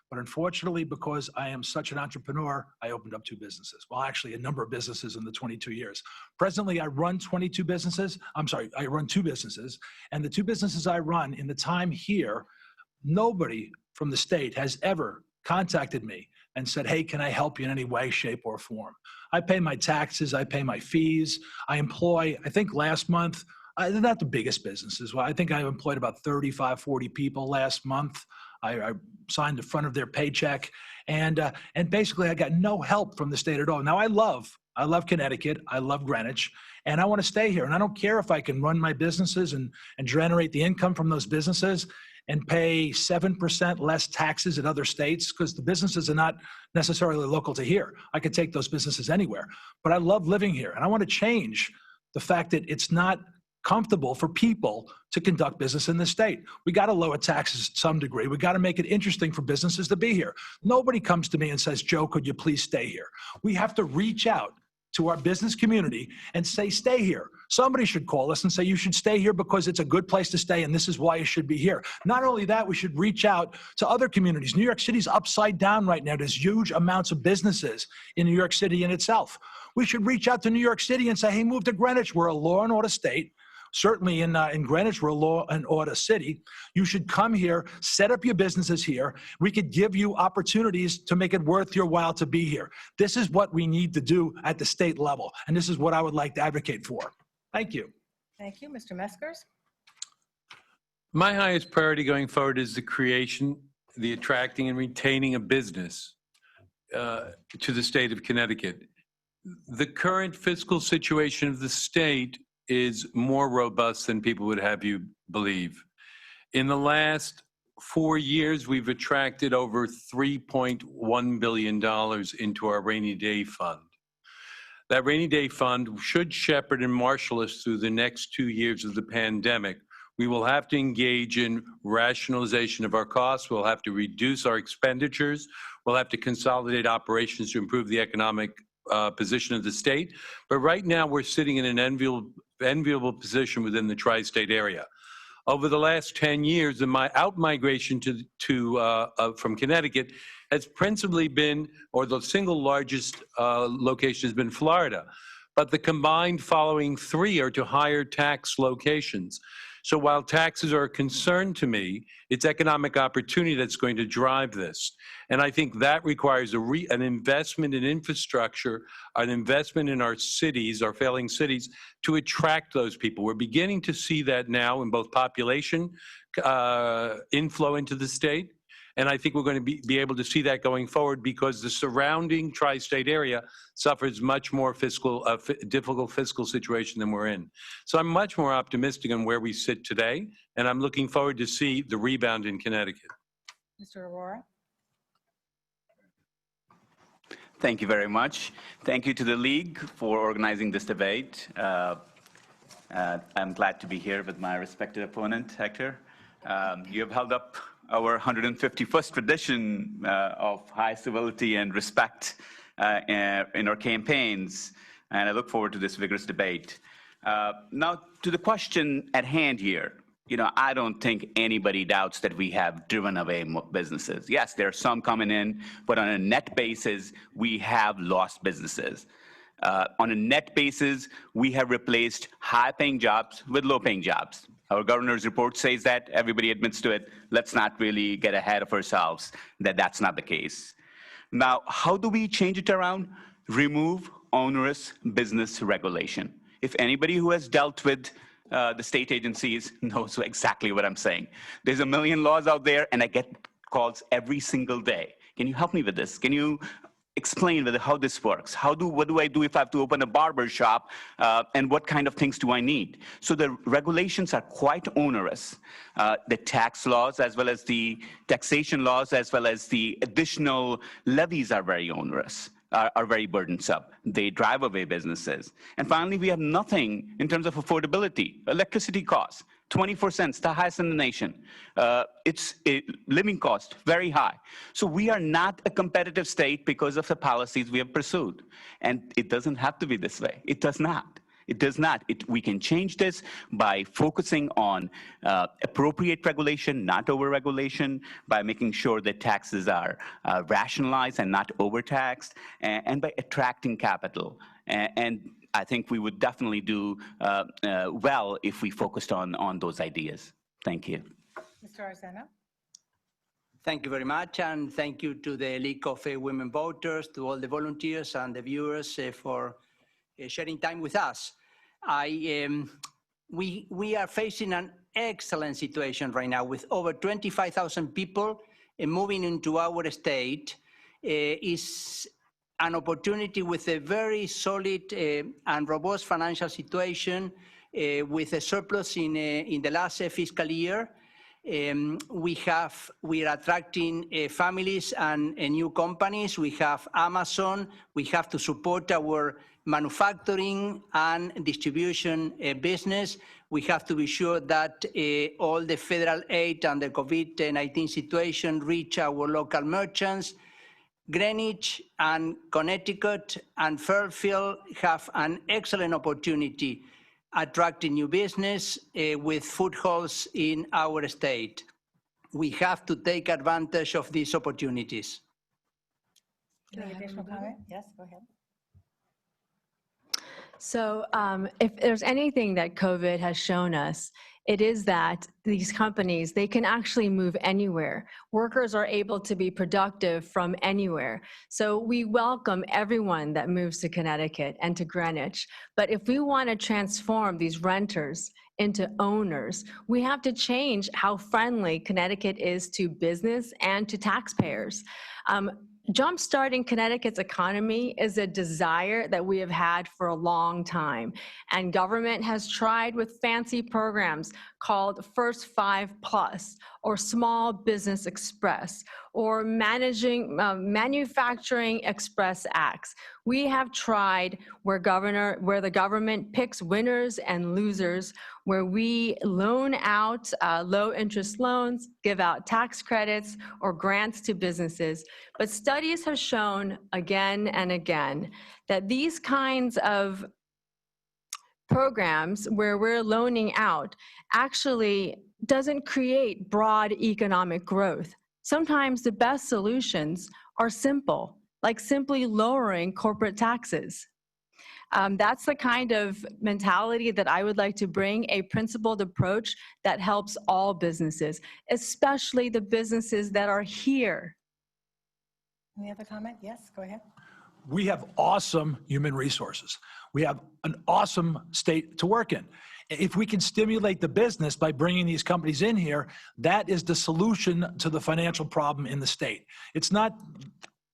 But unfortunately, because I am such an entrepreneur, I opened up 2 businesses. Well, actually a number of businesses in the 22 years. Presently, I run 22 businesses. I'm sorry, I run 2 businesses. And the 2 businesses I run in the time here, nobody from the state has ever contacted me and said, hey, can I help you in any way, shape, or form? I pay my taxes, I pay my fees. I employ, I think last month, they're not the biggest businesses. Well, I think I employed about 35, 40 people last month. I signed the front of their paycheck, and basically I got no help from the state at all. Now I love Connecticut, I love Greenwich, and I want to stay here. And I don't care if I can run my businesses and generate the income from those businesses and pay 7% less taxes in other states, because the businesses are not necessarily local to here. I could take those businesses anywhere, but I love living here, and I want to change the fact that it's not comfortable for people to conduct business in this state. We got to lower taxes to some degree. We got to make it interesting for businesses to be here. Nobody comes to me and says, Joe, could you please stay here? We have to reach out to our business community and say, stay here. Somebody should call us and say, you should stay here because it's a good place to stay and this is why you should be here. Not only that, we should reach out to other communities. New York City's upside down right now. There's huge amounts of businesses in New York City in itself. We should reach out to New York City and say, hey, move to Greenwich. We're a law and order state. certainly in Greenwich, we're a law and order city. You should come here, set up your businesses here. We could give you opportunities to make it worth your while to be here. This is what we need to do at the state level, and this is what I would like to advocate for. Thank you. Thank you. Mr. Meskers? My highest priority going forward is the creation, the attracting and retaining a business to the state of Connecticut. The current fiscal situation of the state is more robust than people would have you believe. In the last 4 years, we've attracted over $3.1 billion into our rainy day fund. That rainy day fund should shepherd and marshal us through the next 2 years of the pandemic. We will have to engage in rationalization of our costs. We'll have to reduce our expenditures. We'll have to consolidate operations to improve the economic position of the state. But right now, we're sitting in an enviable position within the tri-state area. Over the last 10 years, the out-migration from Connecticut has principally been, or the single largest location has been Florida. But the combined following 3 are to higher tax locations. So while taxes are a concern to me, it's economic opportunity that's going to drive this. And I think that requires an investment in infrastructure, an investment in our cities, our failing cities, to attract those people. We're beginning to see that now in both population inflow into the state. And I think we're going to be able to see that going forward because the surrounding tri-state area suffers much more difficult fiscal situation than we're in. So I'm much more optimistic on where we sit today, and I'm looking forward to see the rebound in Connecticut. Mr. Arora? Thank you very much. Thank you to the League for organizing this debate. I'm glad to be here with my respected opponent, Hector. You have held up our 151st tradition of high civility and respect in our campaigns, and I look forward to this vigorous debate. Now, to the question at hand here, I don't think anybody doubts that we have driven away businesses. Yes, there are some coming in, but on a net basis, we have lost businesses. On a net basis, we have replaced high-paying jobs with low-paying jobs. Our governor's report says that. Everybody admits to it. Let's not really get ahead of ourselves that that's not the case. Now, how do we change it around? Remove onerous business regulation. If anybody who has dealt with the state agencies knows exactly what I'm saying. There's a million laws out there, and I get calls every single day. Can you help me with this? Can you explain how this works? What do I do if I have to open a barber shop, and what kind of things do I need? So the regulations are quite onerous. The tax laws, as well as the taxation laws, as well as the additional levies are very onerous, are very burdensome. They drive away businesses. And finally, we have nothing in terms of affordability. Electricity costs, 24 cents, the highest in the nation. It's a living cost, very high. So we are not a competitive state because of the policies we have pursued. And it doesn't have to be this way. It does not. It does not. We can change this by focusing on appropriate regulation, not over-regulation, by making sure that taxes are rationalized and not overtaxed, and by attracting capital. And I think we would definitely do well if we focused on those ideas. Thank you. Mr. Arzeno? Thank you very much, and thank you to the League of Women Voters, to all the volunteers and the viewers for sharing time with us. We are facing an excellent situation right now with over 25,000 people moving into our state. Is an opportunity with a very solid and robust financial situation with a surplus in the last fiscal year. We are attracting families and new companies. We have Amazon. We have to support our manufacturing and distribution business. We have to be sure that all the federal aid and the COVID-19 situation reach our local merchants. Greenwich and Connecticut and Fairfield have an excellent opportunity attracting new business with footholds in our state. We have to take advantage of these opportunities. Any additional comment? Yes, go ahead. So if there's anything that COVID has shown us, it is that these companies, they can actually move anywhere. Workers are able to be productive from anywhere. So we welcome everyone that moves to Connecticut and to Greenwich. But if we want to transform these renters into owners, we have to change how friendly Connecticut is to business and to taxpayers. Jumpstarting Connecticut's economy is a desire that we have had for a long time. And government has tried with fancy programs called First 5 Plus or Small Business Express or Manufacturing Express Acts. We have tried where the government picks winners and losers, where we loan out low interest loans, give out tax credits or grants to businesses. But studies have shown again and again that these kinds of programs where we're loaning out actually doesn't create broad economic growth. Sometimes the best solutions are simple, like simply lowering corporate taxes. That's the kind of mentality that I would like to bring, a principled approach that helps all businesses, especially the businesses that are here. Any other comment? Yes, go ahead. We have awesome human resources. We have an awesome state to work in. If we can stimulate the business by bringing these companies in here, that is the solution to the financial problem in the state. It's not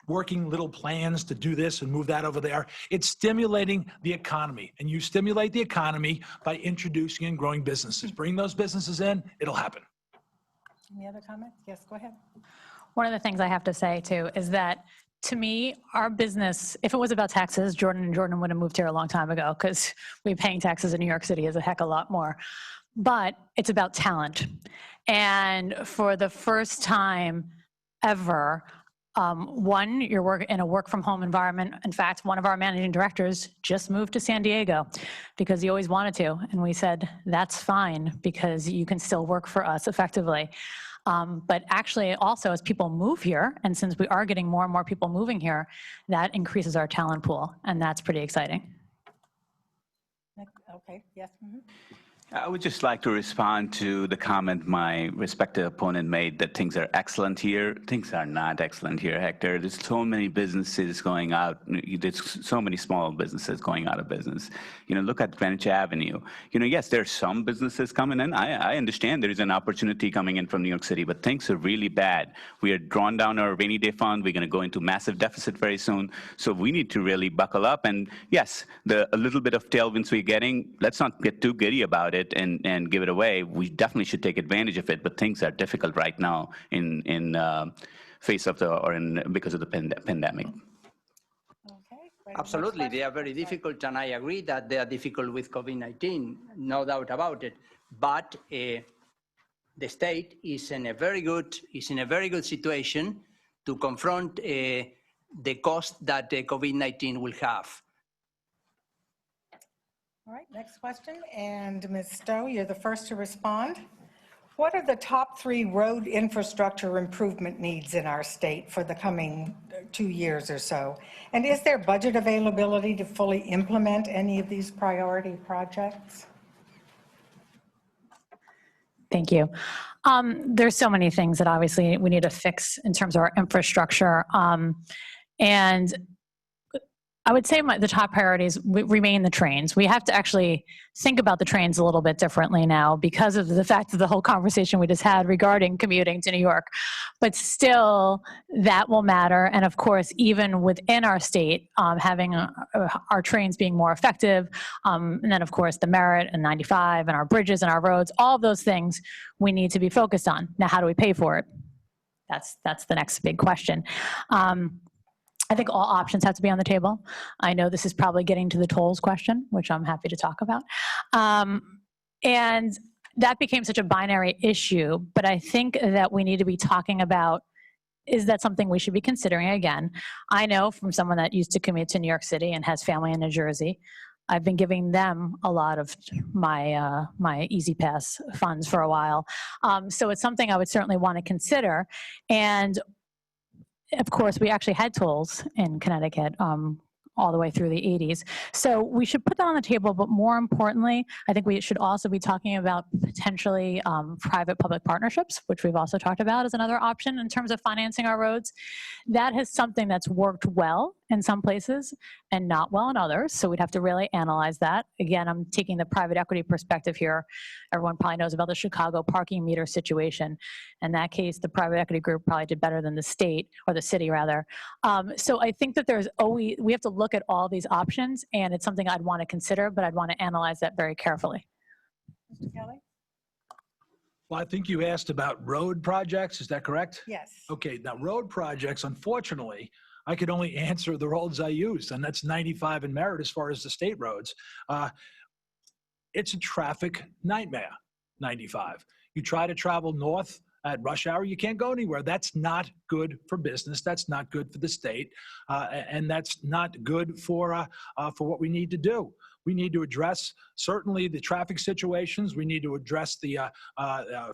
working little plans to do this and move that over there. It's stimulating the economy. And you stimulate the economy by introducing and growing businesses. Bring those businesses in, it'll happen. Any other comments? Yes, go ahead. One of the things I have to say too is that to me, our business, if it was about taxes, Jordan would have moved here a long time ago because we're paying taxes in New York City is a heck of a lot more. But it's about talent. And for the first time ever, one, you're in a work from home environment. In fact, one of our managing directors just moved to San Diego because he always wanted to. And we said, that's fine because you can still work for us effectively. But actually also as people move here, and since we are getting more and more people moving here, that increases our talent pool, and that's pretty exciting. Okay, yes. Mm-hmm. I would just like to respond to the comment my respected opponent made that things are excellent here. Things are not excellent here, Hector. There's so many businesses going out. There's so many small businesses going out of business. You know, look at Greenwich Avenue. You know, yes, there's some businesses coming in. I understand there is an opportunity coming in from New York City, but things are really bad. We are drawn down our rainy day fund. We're going to go into massive deficit very soon. So we need to really buckle up. And yes, a little bit of tailwinds we're getting, let's not get too giddy about it and give it away. We definitely should take advantage of it, but things are difficult right now because of the pandemic. Okay. Absolutely, they are very difficult, and I agree that they are difficult with COVID-19, no doubt about it. But the state is in a very good situation to confront the cost that COVID-19 will have. All right, next question. And Ms. Stowe, you're the first to respond. What are the top 3 road infrastructure improvement needs in our state for the coming 2 years or so? And is there budget availability to fully implement any of these priority projects? Thank you. There's so many things that obviously we need to fix in terms of our infrastructure. And I would say the top priorities remain the trains. We have to actually think about the trains a little bit differently now because of the fact of the whole conversation we just had regarding commuting to New York. But still, that will matter. And of course, even within our state, having our trains being more effective, and then of course the merit and 95 and our bridges and our roads, all of those things we need to be focused on. Now, how do we pay for it? That's the next big question. I think all options have to be on the table. I know this is probably getting to the tolls question, which I'm happy to talk about. And that became such a binary issue, but I think that we need to be talking about, is that something we should be considering again? I know from someone that used to commute to New York City and has family in New Jersey, I've been giving them a lot of my my Easy Pass funds for a while. So it's something I would certainly want to consider. And of course, we actually had tolls in Connecticut all the way through the 80s. So we should put that on the table, but more importantly, I think we should also be talking about potentially private-public partnerships, which we've also talked about as another option in terms of financing our roads. That is something that's worked well in some places and not well in others, so we'd have to really analyze that. Again, I'm taking the private equity perspective here. Everyone probably knows about the Chicago parking meter situation. In that case, the private equity group probably did better than the state, or the city rather. So I think that we have to look at all these options, and it's something I'd want to consider, but I'd want to analyze that very carefully. Mr. Kelly? Well, I think you asked about road projects, is that correct? Yes. Okay, now road projects, unfortunately, I could only answer the roads I use, and that's 95 and Merritt as far as the state roads. It's a traffic nightmare, 95. You try to travel north at rush hour, you can't go anywhere. That's not good for business. That's not good for the state, and that's not good for what we need to do. We need to address certainly the traffic situations. We need to address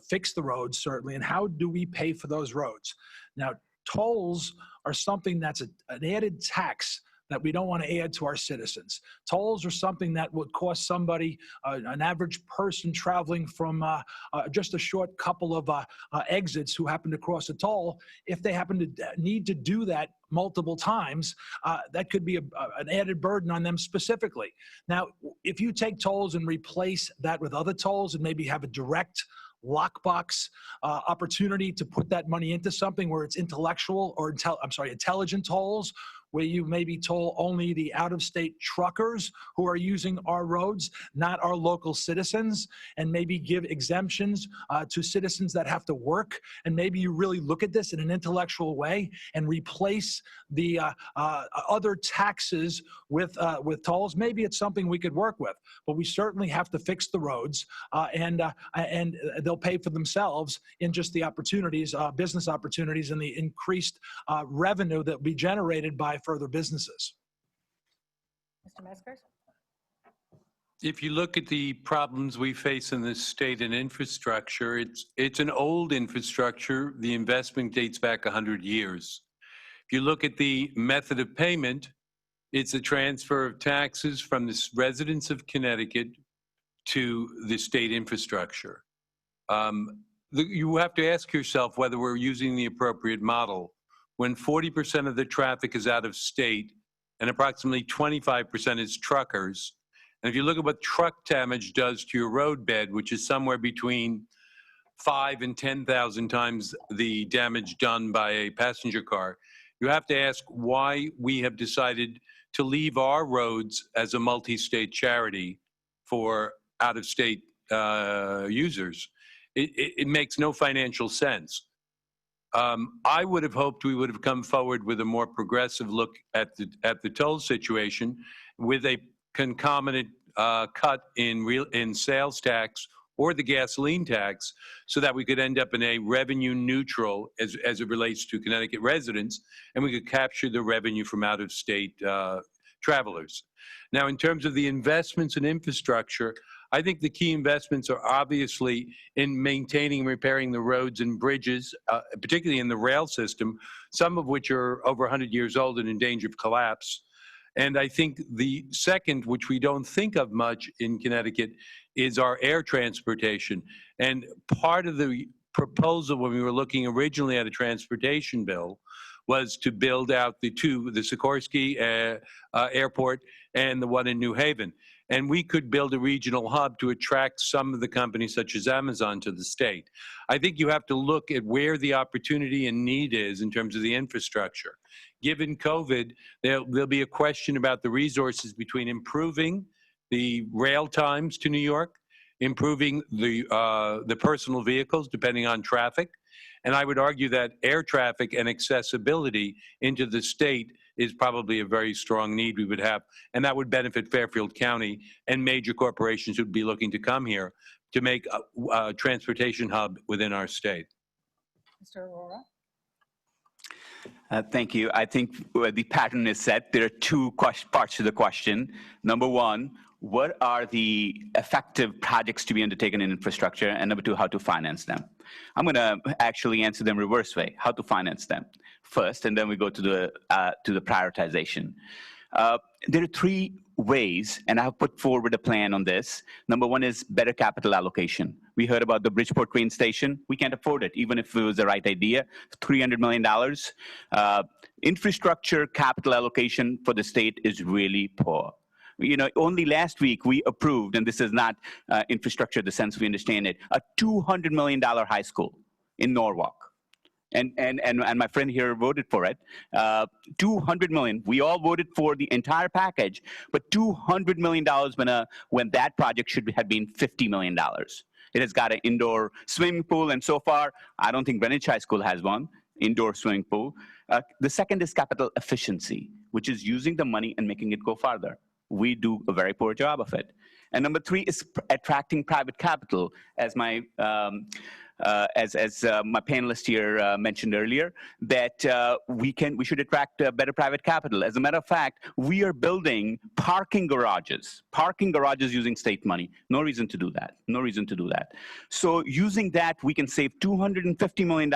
fix the roads certainly, and how do we pay for those roads? Now, tolls are something that's an added tax that we don't want to add to our citizens. Tolls are something that would cost somebody, an average person traveling from just a short couple of exits who happen to cross a toll, if they happen to need to do that multiple times, that could be an added burden on them specifically. Now, if you take tolls and replace that with other tolls and maybe have a direct lockbox opportunity to put that money into something where it's intelligent tolls, where you maybe toll only the out-of-state truckers who are using our roads, not our local citizens, and maybe give exemptions to citizens that have to work. And maybe you really look at this in an intellectual way and replace the other taxes with tolls. Maybe it's something we could work with, but we certainly have to fix the roads, and they'll pay for themselves in just the opportunities, business opportunities, and the increased revenue that will be generated by further businesses. Mr. Meskers? If you look at the problems we face in this state in infrastructure, it's an old infrastructure. The investment dates back 100 years. If you look at the method of payment, it's a transfer of taxes from the residents of Connecticut to the state infrastructure. You have to ask yourself whether we're using the appropriate model. When 40% of the traffic is out of state and approximately 25% is truckers. And if you look at what truck damage does to your road bed, which is somewhere between 5,000 and 10,000 times the damage done by a passenger car, you have to ask why we have decided to leave our roads as a multi-state charity for out-of-state users. It makes no financial sense. I would have hoped we would have come forward with a more progressive look at the toll situation, with a concomitant cut in sales tax or the gasoline tax, so that we could end up in a revenue neutral as it relates to Connecticut residents, and we could capture the revenue from out-of-state travelers. Now, in terms of the investments in infrastructure, I think the key investments are obviously in maintaining and repairing the roads and bridges, particularly in the rail system, some of which are over 100 years old and in danger of collapse. And I think the second, which we don't think of much in Connecticut, is our air transportation. And part of the proposal when we were looking originally at a transportation bill was to build out the Sikorsky Airport and the one in New Haven. And we could build a regional hub to attract some of the companies such as Amazon to the state. I think you have to look at where the opportunity and need is in terms of the infrastructure. Given COVID, there'll be a question about the resources between improving the rail times to New York, improving the personal vehicles depending on traffic. And I would argue that air traffic and accessibility into the state is probably a very strong need we would have, and that would benefit Fairfield County and major corporations who would be looking to come here to make a transportation hub within our state. Mr. Aurora? Thank you. I think the pattern is set. There are two parts to the question. Number one, what are the effective projects to be undertaken in infrastructure? And number two, how to finance them? I'm going to actually answer them reverse way, how to finance them first, and then we go to the prioritization. There are three ways, and I have put forward a plan on this. Number one is better capital allocation. We heard about the Bridgeport train station. We can't afford it, even if it was the right idea. $300 million. Infrastructure capital allocation for the state is really poor. You know, only last week we approved, and this is not infrastructure in the sense we understand it, a $200 million high school in Norwalk. And my friend here voted for it. 200 million. We all voted for the entire package, but $200 million when that project should have been $50 million. It has got an indoor swimming pool, and so far, I don't think Greenwich High School has one, indoor swimming pool. The second is capital efficiency, which is using the money and making it go farther. We do a very poor job of it. And number three is attracting private capital, as my my panelist here mentioned earlier, that we should attract better private capital. As a matter of fact, we are building parking garages using state money. No reason to do that. No reason to do that. So using that, we can save $250 million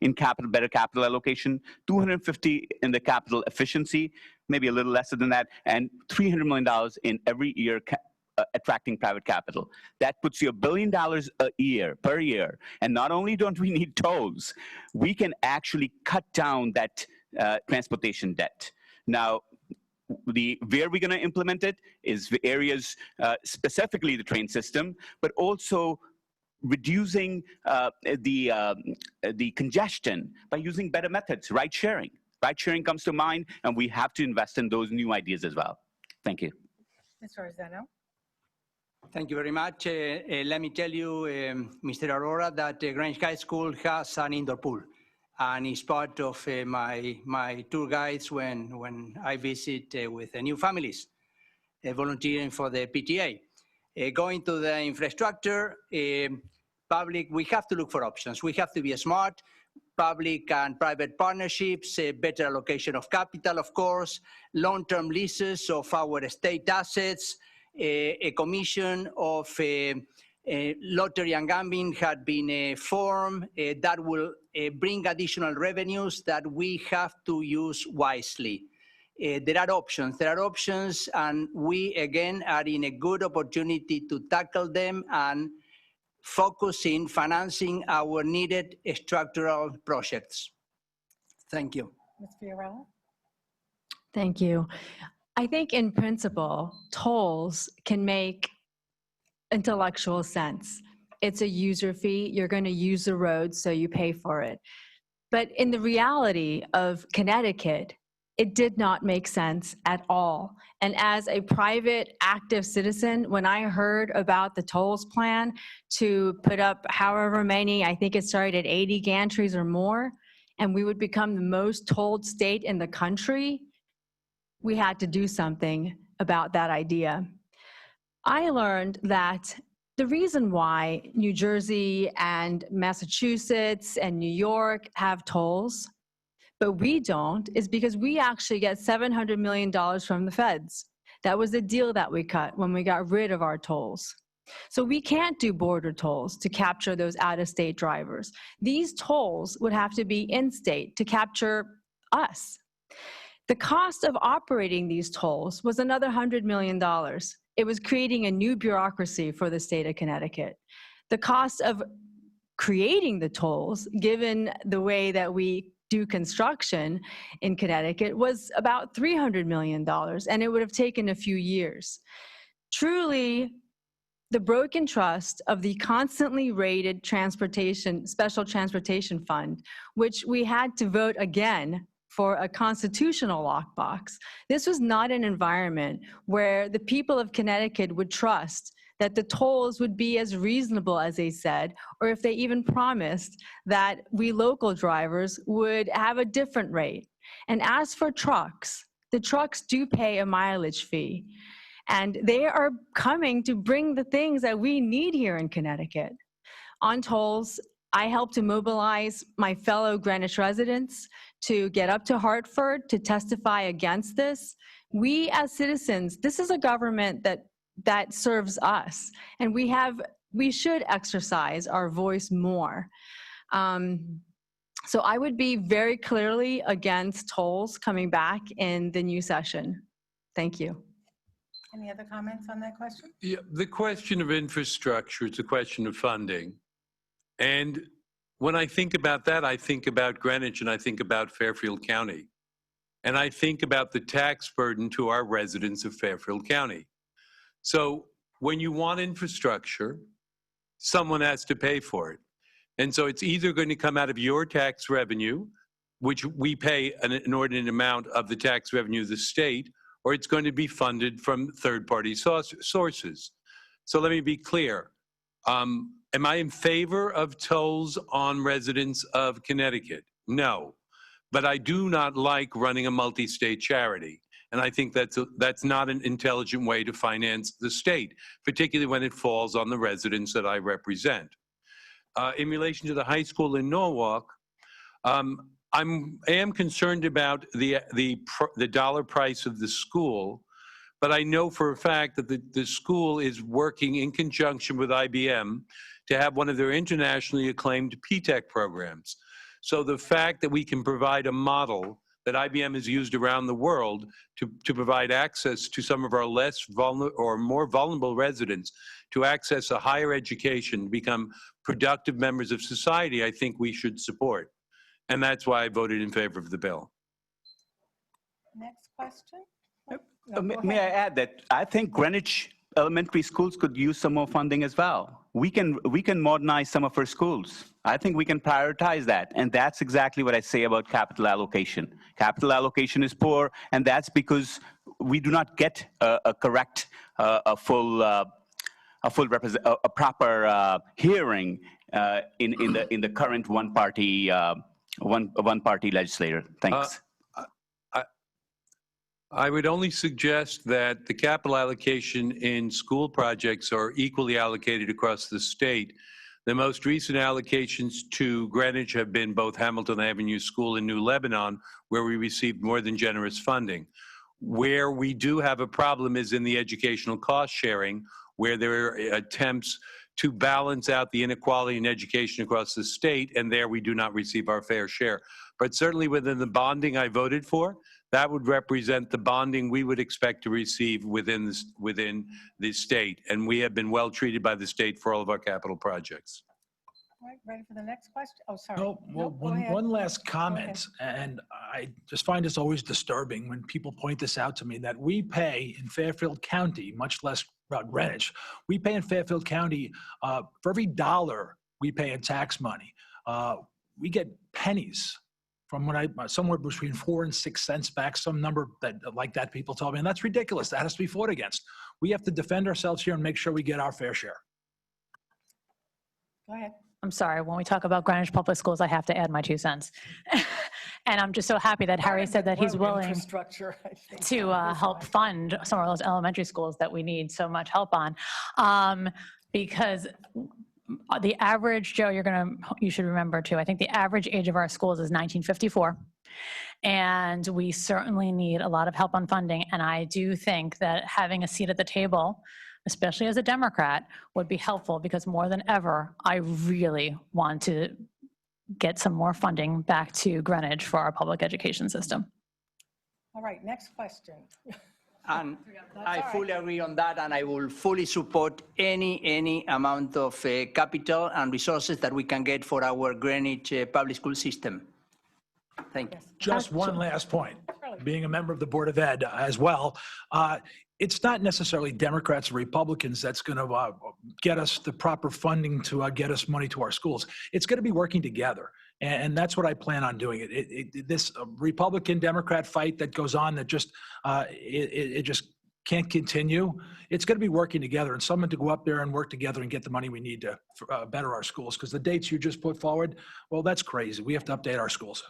in better capital allocation, $250 in the capital efficiency, maybe a little less than that, and $300 million in every year attracting private capital. That puts you $1 billion per year. And not only don't we need tolls, we can actually cut down that transportation debt. Now, where we're going to implement it is the areas, specifically the train system, but also reducing the congestion by using better methods, ride sharing. Ride sharing comes to mind, and we have to invest in those new ideas as well. Thank you. Mr. Arzeno? Thank you very much. Let me tell you, Mr. Arora, that Greenwich High School has an indoor pool, and it's part of my tour guides when I visit with new families, volunteering for the PTA. Going to the infrastructure, public, we have to look for options. We have to be smart. Public and private partnerships, better allocation of capital, of course, long-term leases of our state assets, a commission of lottery and gambling had been formed that will bring additional revenues that we have to use wisely. There are options, and we, again, are in a good opportunity to tackle them and focus in financing our needed structural projects. Thank you. Ms. Fiorello? Thank you. I think in principle, tolls can make intellectual sense. It's a user fee. You're going to use the road, so you pay for it. But in the reality of Connecticut, it did not make sense at all. And as a private active citizen, when I heard about the tolls plan to put up however many, I think it started at 80 gantries or more, and we would become the most tolled state in the country, we had to do something about that idea. I learned that the reason why New Jersey and Massachusetts and New York have tolls, but we don't, is because we actually get $700 million from the feds. That was the deal that we cut when we got rid of our tolls. So we can't do border tolls to capture those out-of-state drivers. These tolls would have to be in-state to capture us. The cost of operating these tolls was another $100 million. It was creating a new bureaucracy for the state of Connecticut. The cost of creating the tolls, given the way that we do construction in Connecticut, was about $300 million, and it would have taken a few years. Truly, the broken trust of the constantly rated special transportation fund, which we had to vote again for a constitutional lockbox. This was not an environment where the people of Connecticut would trust that the tolls would be as reasonable as they said, or if they even promised that we local drivers would have a different rate. And as for trucks, the trucks do pay a mileage fee, and they are coming to bring the things that we need here in Connecticut. On tolls, I helped to mobilize my fellow Greenwich residents to get up to Hartford to testify against this. We as citizens, this is a government that serves us, and we should exercise our voice more. So I would be very clearly against tolls coming back in the new session. Thank you. Any other comments on that question? Yeah, the question of infrastructure is a question of funding. And when I think about that, I think about Greenwich and I think about Fairfield County. And I think about the tax burden to our residents of Fairfield County. So when you want infrastructure, someone has to pay for it. And so it's either going to come out of your tax revenue, which we pay an inordinate amount of the tax revenue of the state, or it's going to be funded from third-party sources. So let me be clear. Am I in favor of tolls on residents of Connecticut? No. But I do not like running a multi-state charity. And I think that's not an intelligent way to finance the state, particularly when it falls on the residents that I represent. In relation to the high school in Norwalk, I am concerned about the dollar price of the school, but I know for a fact that the school is working in conjunction with IBM to have one of their internationally acclaimed PTech programs. So the fact that we can provide a model that IBM has used around the world to provide access to some of our less vulnerable or more vulnerable residents to access a higher education, become productive members of society, I think we should support. And that's why I voted in favor of the bill. Next question? May I add that I think Greenwich elementary schools could use some more funding as well. We can modernize some of our schools. I think we can prioritize that. And that's exactly what I say about capital allocation. Capital allocation is poor, and that's because we do not get a correct, a proper hearing in the current one-party legislator. Thanks. I would only suggest that the capital allocation in school projects are equally allocated across the state. The most recent allocations to Greenwich have been both Hamilton Avenue School and New Lebanon, where we received more than generous funding. Where we do have a problem is in the educational cost sharing, where there are attempts to balance out the inequality in education across the state, and there we do not receive our fair share. But certainly within the bonding I voted for, that would represent the bonding we would expect to receive within the state. And we have been well treated by the state for all of our capital projects. All right, ready for the next question? Oh, sorry. No, well, go ahead. one last comment, and I just find this always disturbing when people point this out to me, that we pay in Fairfield County, much less Greenwich, we pay in Fairfield County, for every dollar we pay in tax money, we get pennies from somewhere between 4 and 6 cents back, some number like that people told me, and that's ridiculous. That has to be fought against. We have to defend ourselves here and make sure we get our fair share. Go ahead. I'm sorry, when we talk about Greenwich Public Schools, I have to add my 2 cents. And I'm just so happy that Harry said that he's willing to help fund some of those elementary schools that we need so much help on. Because the average, Joe, you should remember too, I think the average age of our schools is 1954. And we certainly need a lot of help on funding. And I do think that having a seat at the table, especially as a Democrat, would be helpful, because more than ever, I really want to get some more funding back to Greenwich for our public education system. All right, next question. And I fully agree on that, and I will fully support any amount of capital and resources that we can get for our Greenwich public school system. Thank you. Just one last point. Being a member of the Board of Ed as well, it's not necessarily Democrats or Republicans that's going to get us the proper funding to get us money to our schools. It's going to be working together. And that's what I plan on doing. This Republican-Democrat fight that goes on that just, it just can't continue. It's going to be working together, and someone to go up there and work together and get the money we need to better our schools. Because the dates you just put forward, well, that's crazy. We have to update our schools.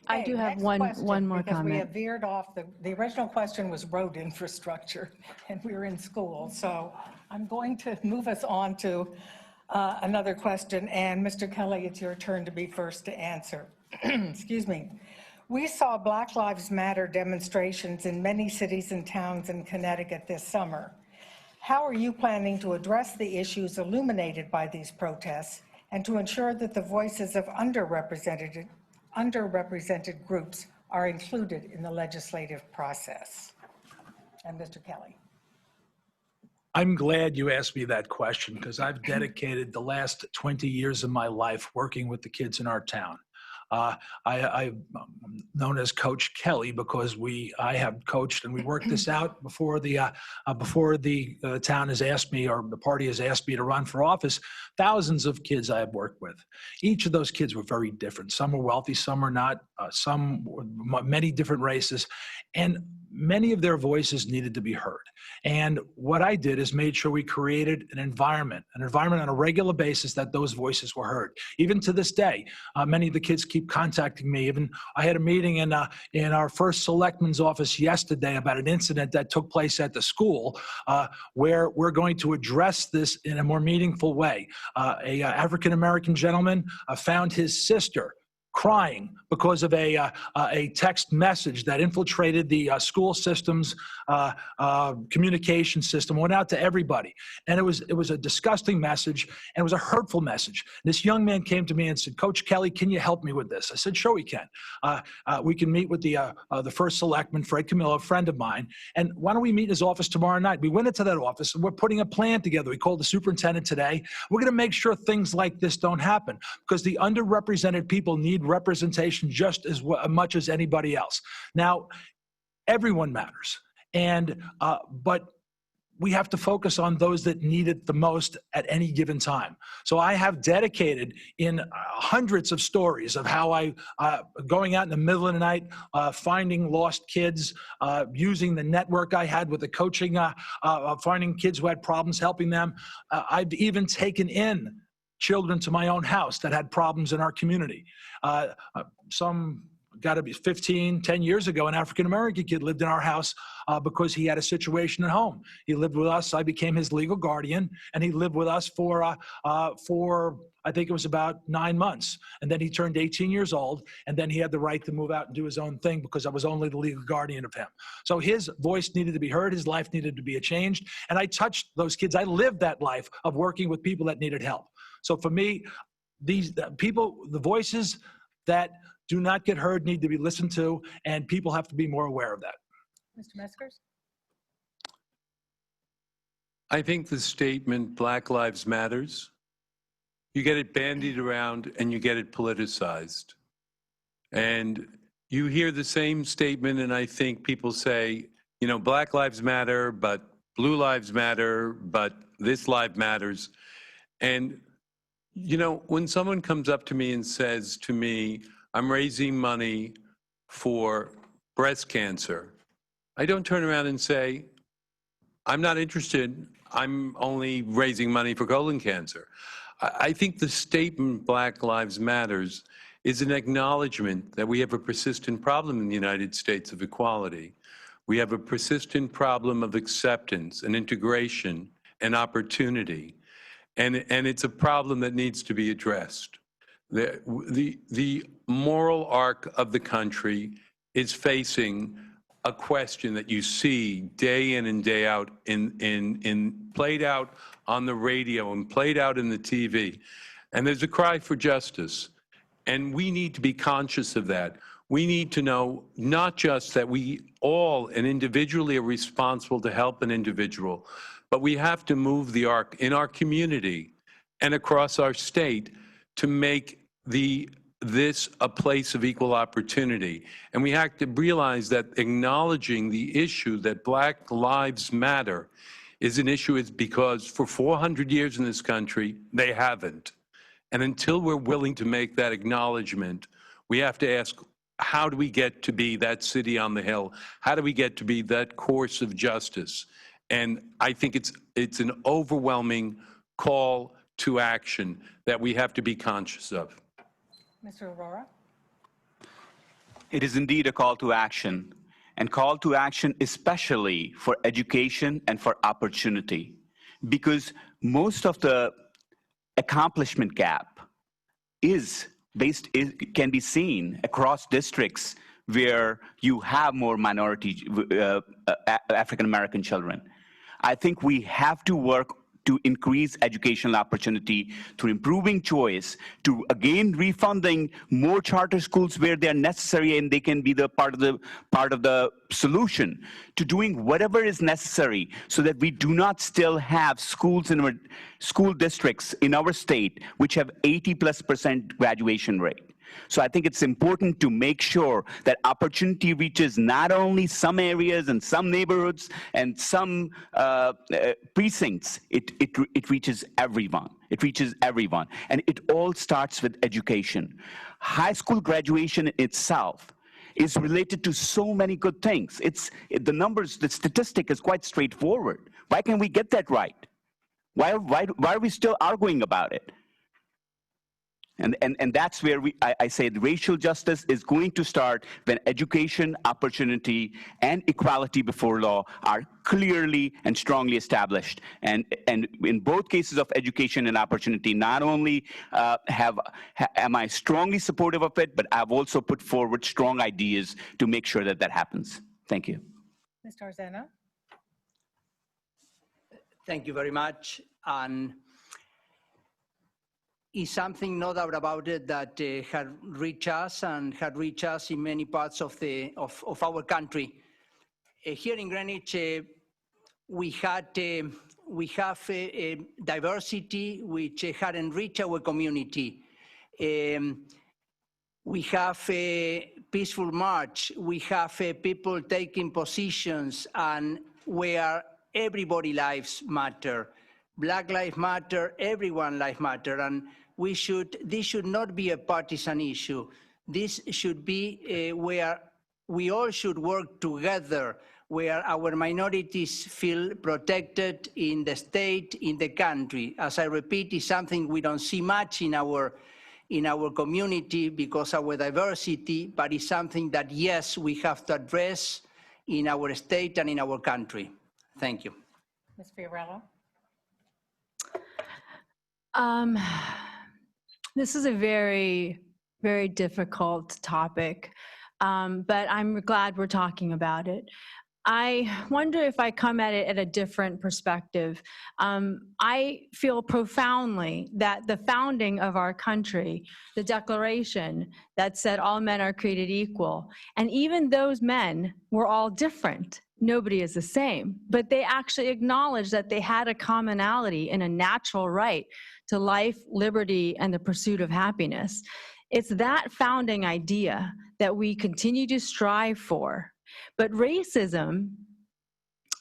I do have one more comment. We have veered off. The original question was road infrastructure, and we were in school. So I'm going to move us on to another question. And Mr. Kelly, it's your turn to be first to answer. Excuse me. We saw Black Lives Matter demonstrations in many cities and towns in Connecticut this summer. How are you planning to address the issues illuminated by these protests and to ensure that the voices of underrepresented groups are included in the legislative process? And Mr. Kelly. I'm glad you asked me that question because I've dedicated the last 20 years of my life working with the kids in our town. I'm known as Coach Kelly because I have coached and we worked this out before the town has asked me, or the party has asked me to run for office. Thousands of kids I have worked with. Each of those kids were very different. Some were wealthy, some were not. Some were many different races, and many of their voices needed to be heard. And what I did is made sure we created an environment on a regular basis that those voices were heard. Even to this day, many of the kids keep contacting me. Even I had a meeting in our First Selectman's office yesterday about an incident that took place at the school where we're going to address this in a more meaningful way. A African-American gentleman found his sister crying because of a text message that infiltrated the school system's communication system, went out to everybody. And it was a disgusting message, and it was a hurtful message. This young man came to me and said, "Coach Kelly, can you help me with this?" I said, "Sure we can. We can meet with the First Selectman, Fred Camillo, a friend of mine, and why don't we meet in his office tomorrow night?" We went into that office, and we're putting a plan together. We called the superintendent today. We're going to make sure things like this don't happen because the underrepresented people need representation just as much as anybody else. Now, everyone matters, but we have to focus on those that need it the most at any given time. So I have dedicated in hundreds of stories of how I, going out in the middle of the night, finding lost kids, using the network I had with the coaching, finding kids who had problems, helping them. I've even taken in children to my own house that had problems in our community. Some got to be 10 years ago, an African-American kid lived in our house because he had a situation at home. He lived with us. I became his legal guardian, and he lived with us for I think it was about 9 months. And then he turned 18 years old, and then he had the right to move out and do his own thing because I was only the legal guardian of him. So his voice needed to be heard. His life needed to be changed. And I touched those kids. I lived that life of working with people that needed help. So for me, the voices that do not get heard need to be listened to, and people have to be more aware of that. Mr. Meskers? I think the statement Black Lives Matters, you get it bandied around and you get it politicized. And you hear the same statement, and I think people say, you know, Black Lives Matter, but Blue Lives Matter, but this life matters. And, you know, when someone comes up to me and says to me, "I'm raising money for breast cancer," I don't turn around and say, "I'm not interested. I'm only raising money for colon cancer." I think the statement Black Lives Matters is an acknowledgement that we have a persistent problem in the United States of equality. We have a persistent problem of acceptance and integration and opportunity. And it's a problem that needs to be addressed. The moral arc of the country is facing a question that you see day in and day out in played out on the radio and played out in the TV. And there's a cry for justice. And we need to be conscious of that. We need to know not just that we all and individually are responsible to help an individual, but we have to move the arc in our community and across our state to make this a place of equal opportunity. And we have to realize that acknowledging the issue that Black Lives Matter is an issue is because for 400 years in this country, they haven't. And until we're willing to make that acknowledgement, we have to ask, how do we get to be that city on the hill? How do we get to be that course of justice? And I think it's an overwhelming call to action that we have to be conscious of. Mr. Aurora? It is indeed a call to action, and call to action especially for education and for opportunity, because most of the accomplishment gap can be seen across districts where you have more minority African-American children. I think we have to work to increase educational opportunity, through improving choice, to again refunding more charter schools where they're necessary and they can be the part of the solution, to doing whatever is necessary so that we do not still have schools in our school districts in our state which have 80+% graduation rate. So I think it's important to make sure that opportunity reaches not only some areas and some neighborhoods and some precincts, it reaches everyone. It reaches everyone. And it all starts with education. High school graduation itself is related to so many good things. The numbers, the statistic is quite straightforward. Why can't we get that right? Why are we still arguing about it? And that's where I say the racial justice is going to start when education, opportunity, and equality before law are clearly and strongly established. And in both cases of education and opportunity, not only am I strongly supportive of it, but I've also put forward strong ideas to make sure that that happens. Thank you. Mr. Arzeno? Thank you very much. And is something, no doubt about it, that had reached us and had reached us in many parts of our country. Here in Greenwich, we have diversity which had enriched our community. We have a peaceful march. We have people taking positions, and where everybody lives matter. Black lives matter, everyone lives matter, and this should not be a partisan issue. This should be where we all should work together, where our minorities feel protected in the state, in the country. As I repeat, it's something we don't see much in our community because of our diversity, but it's something that, yes, we have to address in our state and in our country. Thank you. Ms. Fiorello? This is a very, very difficult topic, but I'm glad we're talking about it. I wonder if I come at it at a different perspective. I feel profoundly that the founding of our country, the Declaration that said all men are created equal, and even those men were all different. Nobody is the same, but they actually acknowledged that they had a commonality and a natural right to life, liberty, and the pursuit of happiness. It's that founding idea that we continue to strive for. But racism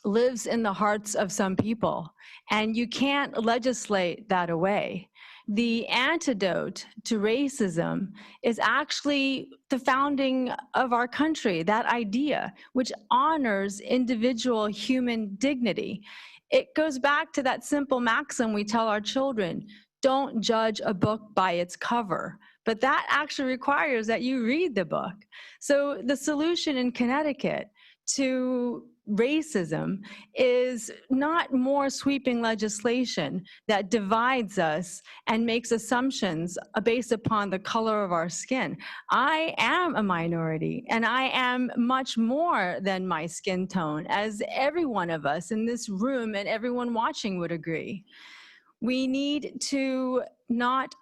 lives in the hearts of some people, and you can't legislate that away. The antidote to racism is actually the founding of our country, that idea, which honors individual human dignity. It goes back to that simple maxim we tell our children: don't judge a book by its cover. But that actually requires that you read the book. So the solution in Connecticut to racism is not more sweeping legislation that divides us and makes assumptions based upon the color of our skin. I am a minority, and I am much more than my skin tone, as every one of us in this room and everyone watching would agree. We need to not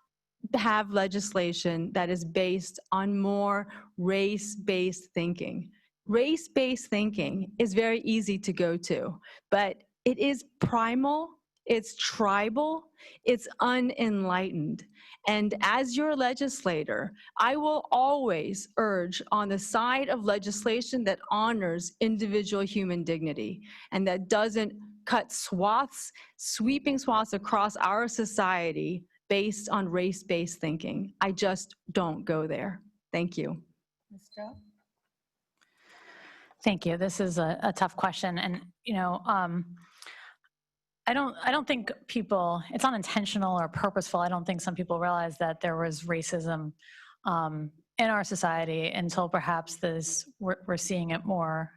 have legislation that is based on more race-based thinking. Race-based thinking is very easy to go to, but it is primal, it's tribal, it's unenlightened. And as your legislator, I will always urge on the side of legislation that honors individual human dignity and that doesn't cut swaths, sweeping swaths across our society based on race-based thinking. I just don't go there. Thank you. Ms. Stowe? Thank you. This is a tough question, and I don't think people, it's unintentional or purposeful. I don't think some people realize that there was racism in our society until perhaps we're seeing it more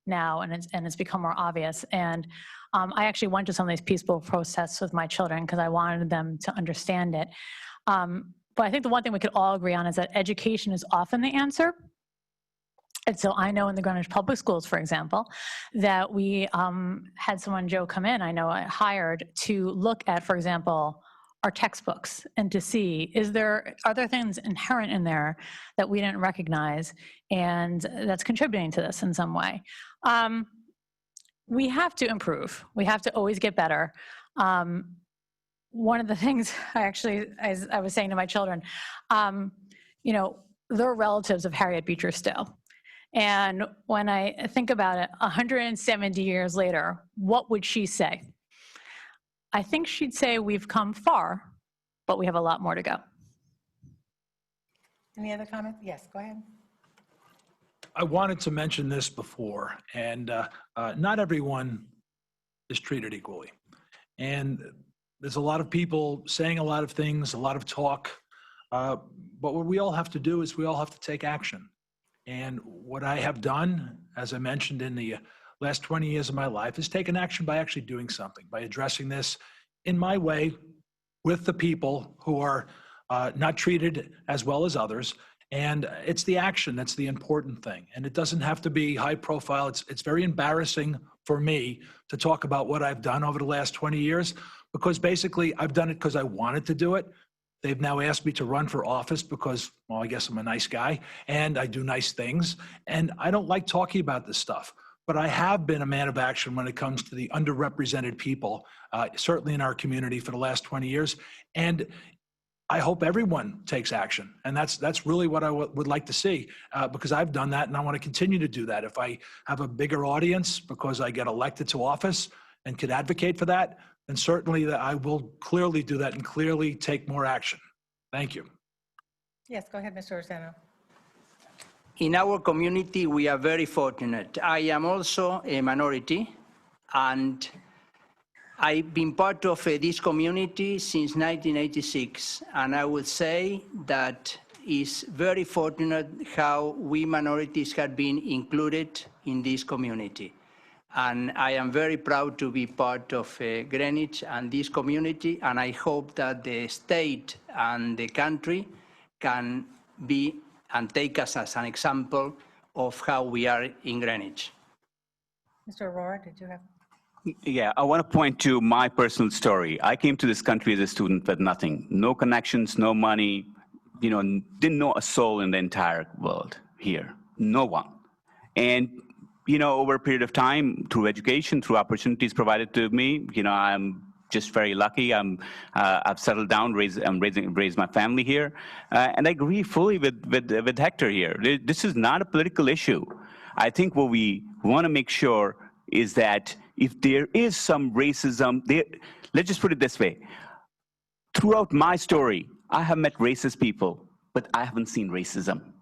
now, and it's become more obvious. And I actually went to some of these peaceful protests with my children because I wanted them to understand it. But I think the one thing we could all agree on is that education is often the answer. And so I know in the Greenwich Public Schools, for example, that we had someone, Joe, come in, I know I hired to look at, for example, our textbooks and to see, are there things inherent in there that we didn't recognize and that's contributing to this in some way? We have to improve. We have to always get better. One of the things as I was saying to my children, they're relatives of Harriet Beecher Stowe. And when I think about it, 170 years later, what would she say? I think she'd say we've come far, but we have a lot more to go. Any other comments? Yes, go ahead. I wanted to mention this before, and not everyone is treated equally. And there's a lot of people saying a lot of things, a lot of talk, but what we all have to do is we all have to take action. And what I have done, as I mentioned in the last 20 years of my life, is taken action by actually doing something, by addressing this in my way with the people who are not treated as well as others. And it's the action that's the important thing. And it doesn't have to be high profile. It's very embarrassing for me to talk about what I've done over the last 20 years, because basically I've done it because I wanted to do it. They've now asked me to run for office because, well, I guess I'm a nice guy and I do nice things. And I don't like talking about this stuff, but I have been a man of action when it comes to the underrepresented people, certainly in our community for the last 20 years. And I hope everyone takes action. And that's really what I would like to see, because I've done that and I want to continue to do that. If I have a bigger audience because I get elected to office and could advocate for that, then certainly that I will clearly do that and clearly take more action. Thank you. Yes, go ahead, Mr. Arzeno. In our community, we are very fortunate. I am also a minority, and I've been part of this community since 1986, and I would say that it's very fortunate how we minorities have been included in this community. And I am very proud to be part of Greenwich and this community, and I hope that the state and the country can be and take us as an example of how we are in Greenwich. Mr. Aurora, did you have? Yeah, I want to point to my personal story. I came to this country as a student with nothing, no connections, no money, didn't know a soul in the entire world here, no one. And over a period of time, through education, through opportunities provided to me, I'm just very lucky. I've settled down, raised my family here, and I agree fully with Hector here. This is not a political issue. I think what we want to make sure is that if there is some racism, let's just put it this way. Throughout my story, I have met racist people, but I haven't seen racism.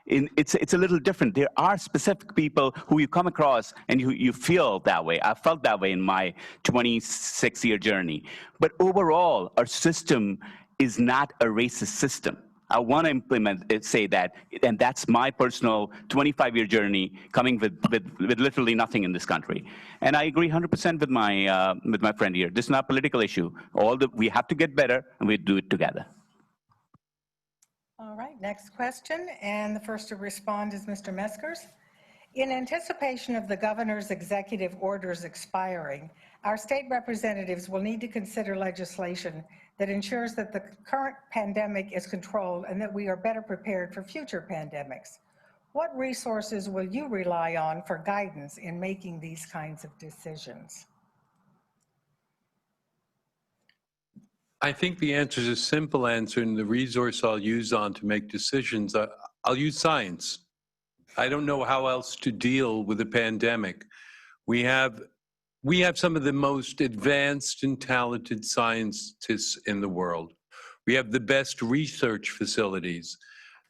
It's a little different. There are specific people who you come across and you feel that way. I felt that way in my 26-year journey. But overall, our system is not a racist system. I want to say that, and that's my personal 25-year journey coming with literally nothing in this country. And I agree 100% with my friend here. This is not a political issue. We have to get better, and we do it together. All right, next question, and the first to respond is Mr. Meskers. In anticipation of the governor's executive orders expiring, our state representatives will need to consider legislation that ensures that the current pandemic is controlled and that we are better prepared for future pandemics. What resources will you rely on for guidance in making these kinds of decisions? I think the answer is a simple answer, and the resource I'll use to make decisions, I'll use science. I don't know how else to deal with a pandemic. We have some of the most advanced and talented scientists in the world. We have the best research facilities,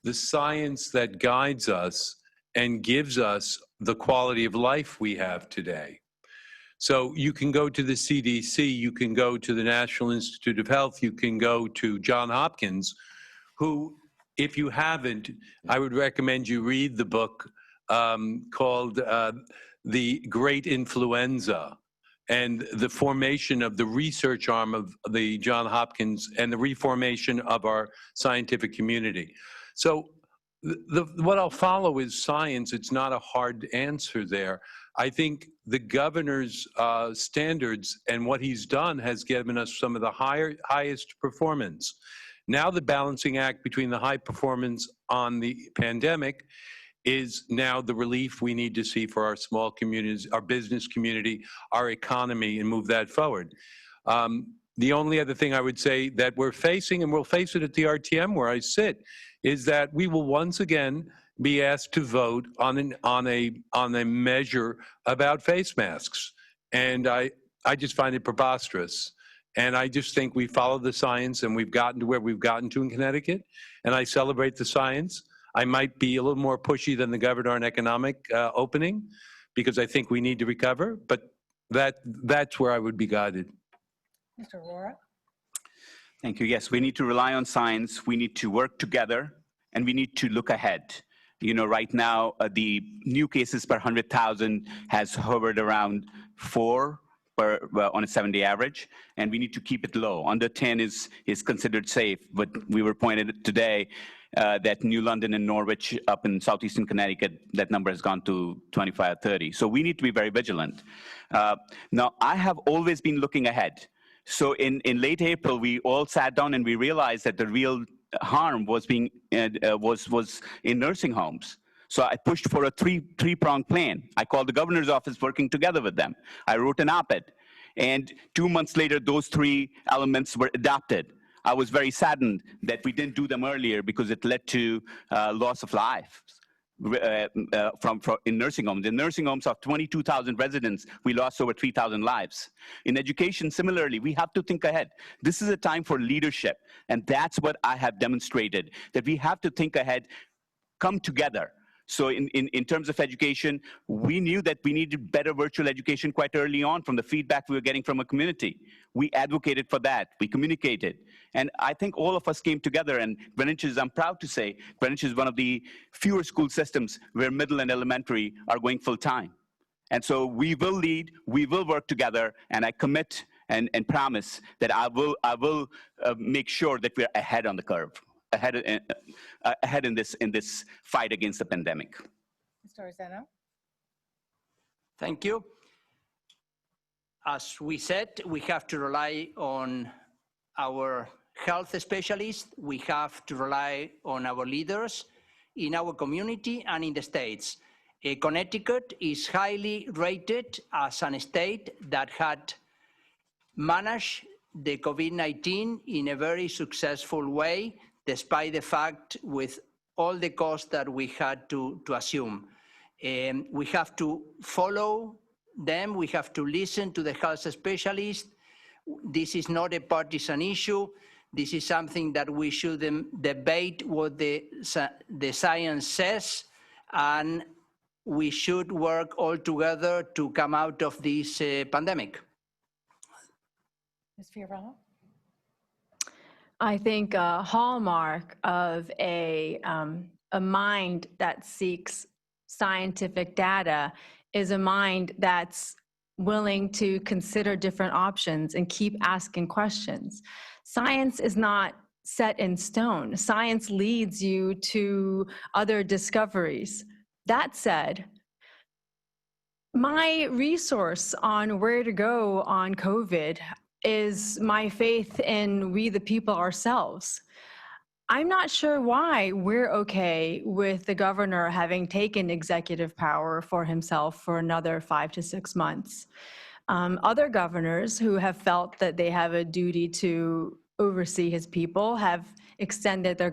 the science that guides us and gives us the quality of life we have today. So you can go to the CDC, you can go to the National Institute of Health, you can go to Johns Hopkins, who, if you haven't, I would recommend you read the book called The Great Influenza, and the formation of the research arm of the Johns Hopkins and the reformation of our scientific community. So what I'll follow is science. It's not a hard answer there. I think the governor's standards and what he's done has given us some of the highest performance. Now the balancing act between the high performance on the pandemic is now the relief we need to see for our small communities, our business community, our economy, and move that forward. The only other thing I would say that we're facing, and we'll face it at the RTM where I sit, is that we will once again be asked to vote on a measure about face masks. And I just find it preposterous. And I just think we follow the science, and we've gotten to where we've gotten to in Connecticut, and I celebrate the science. I might be a little more pushy than the governor on economic opening, because I think we need to recover, but that's where I would be guided. Mr. Arora? Thank you. Yes, we need to rely on science. We need to work together, and we need to look ahead. You know, right now, the new cases per 100,000 has hovered around 4 on a 7-day average, and we need to keep it low. Under 10 is considered safe, but we were pointed today that New London and Norwich up in southeastern Connecticut, that number has gone to 25 or 30. So we need to be very vigilant. Now, I have always been looking ahead. So in late April, we all sat down and we realized that the real harm was being was in nursing homes. So I pushed for a three-pronged plan. I called the governor's office, working together with them. I wrote an op-ed, and 2 months later, those 3 elements were adopted. I was very saddened that we didn't do them earlier because it led to loss of life in nursing homes. In nursing homes of 22,000 residents, we lost over 3,000 lives. In education, similarly, we have to think ahead. This is a time for leadership, and that's what I have demonstrated, that we have to think ahead, come together. So in terms of education, we knew that we needed better virtual education quite early on from the feedback we were getting from a community. We advocated for that. We communicated. And I think all of us came together, and Greenwich is, I'm proud to say, Greenwich is one of the fewer school systems where middle and elementary are going full time. And so we will lead, we will work together, and I commit and promise that I will make sure that we're ahead on the curve. Ahead in this fight against the pandemic. Mr. Arzeno? Thank you. As we said, we have to rely on our health specialists. We have to rely on our leaders in our community and in the states. Connecticut is highly rated as a state that had managed the COVID-19 in a very successful way, despite the fact with all the costs that we had to assume. We have to follow them. We have to listen to the health specialists. This is not a partisan issue. This is something that we should debate what the science says, and we should work all together to come out of this pandemic. Ms. Fiorello? I think a hallmark of a mind that seeks scientific data is a mind that's willing to consider different options and keep asking questions. Science is not set in stone. Science leads you to other discoveries. That said, my resource on where to go on COVID is my faith in we the people ourselves. I'm not sure why we're okay with the governor having taken executive power for himself for another 5 to 6 months. Other governors who have felt that they have a duty to oversee his people have extended their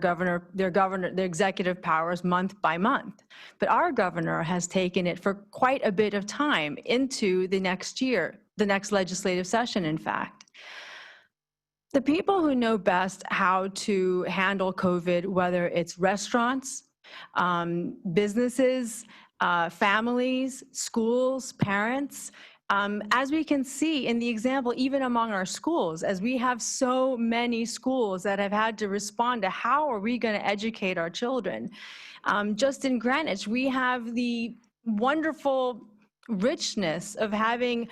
executive powers month by month. But our governor has taken it for quite a bit of time into the next year, the next legislative session, in fact. The people who know best how to handle COVID, whether it's restaurants, businesses, families, schools, parents, as we can see in the example, even among our schools, as we have so many schools that have had to respond to how are we going to educate our children. Just in Greenwich, we have the wonderful richness of having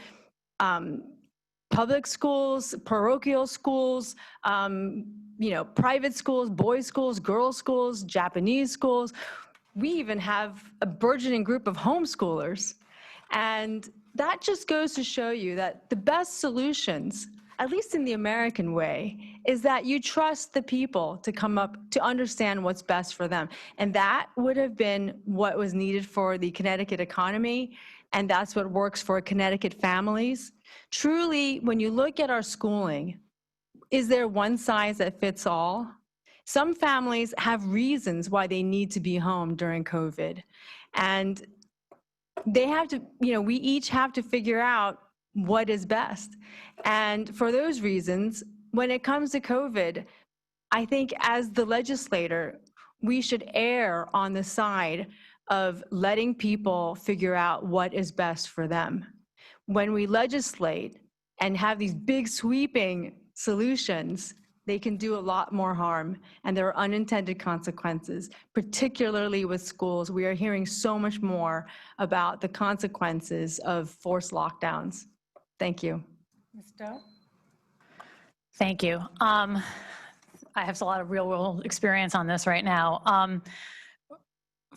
public schools, parochial schools, private schools, boys' schools, girls' schools, Japanese schools. We even have a burgeoning group of homeschoolers. And that just goes to show you that the best solutions, at least in the American way, is that you trust the people to come up to understand what's best for them. And that would have been what was needed for the Connecticut economy, and that's what works for Connecticut families. Truly, when you look at our schooling, is there one size that fits all? Some families have reasons why they need to be home during COVID. And they have to, we each have to figure out what is best. And for those reasons, when it comes to COVID, I think as the legislator, we should err on the side of letting people figure out what is best for them. When we legislate and have these big sweeping solutions, they can do a lot more harm, and there are unintended consequences, particularly with schools. We are hearing so much more about the consequences of forced lockdowns. Thank you. Ms. Stowe? Thank you. I have a lot of real-world experience on this right now.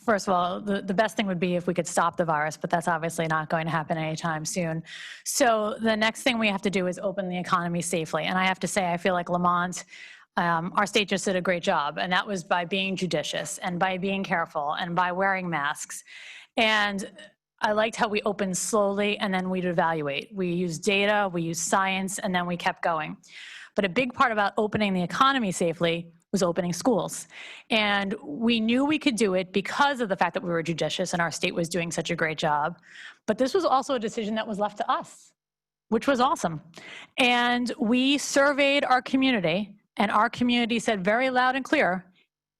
First of all, the best thing would be if we could stop the virus, but that's obviously not going to happen anytime soon. So the next thing we have to do is open the economy safely. And I have to say, I feel like Lamont, our state just did a great job. And that was by being judicious and by being careful and by wearing masks. And I liked how we opened slowly and then we'd evaluate. We used data, we used science, and then we kept going. But a big part about opening the economy safely was opening schools. And we knew we could do it because of the fact that we were judicious and our state was doing such a great job. But this was also a decision that was left to us, which was awesome. And we surveyed our community, and our community said very loud and clear,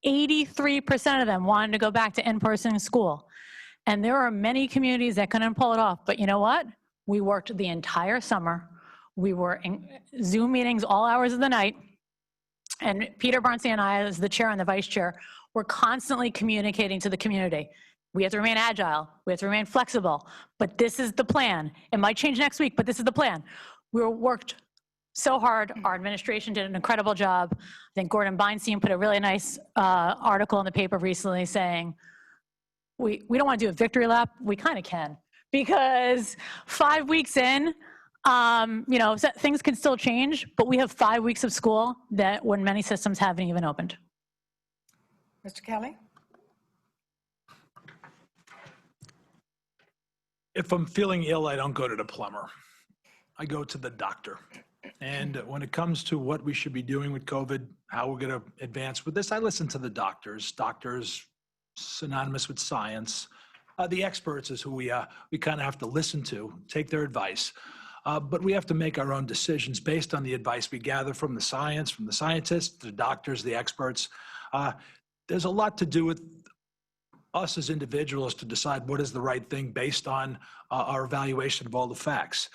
83% of them wanted to go back to in-person school. And there are many communities that couldn't pull it off. But you know what? We worked the entire summer. We were in Zoom meetings all hours of the night. And Peter Barnsley and I, as the chair and the vice chair, were constantly communicating to the community. We have to remain agile. We have to remain flexible. But this is the plan. It might change next week, but this is the plan. We worked so hard. Our administration did an incredible job. I think Gordon Beinstein put a really nice article in the paper recently saying, we don't want to do a victory lap. We kind of can. Because 5 weeks in, things can still change, but we have 5 weeks of school that when many systems haven't even opened. Mr. Kelly? If I'm feeling ill, I don't go to the plumber. I go to the doctor. And when it comes to what we should be doing with COVID, how we're going to advance with this, I listen to the doctors. Doctors synonymous with science. The experts is who we kind of have to listen to, take their advice. But we have to make our own decisions based on the advice we gather from the science, from the scientists, the doctors, the experts. There's a lot to do with us as individuals to decide what is the right thing based on our evaluation of all the facts.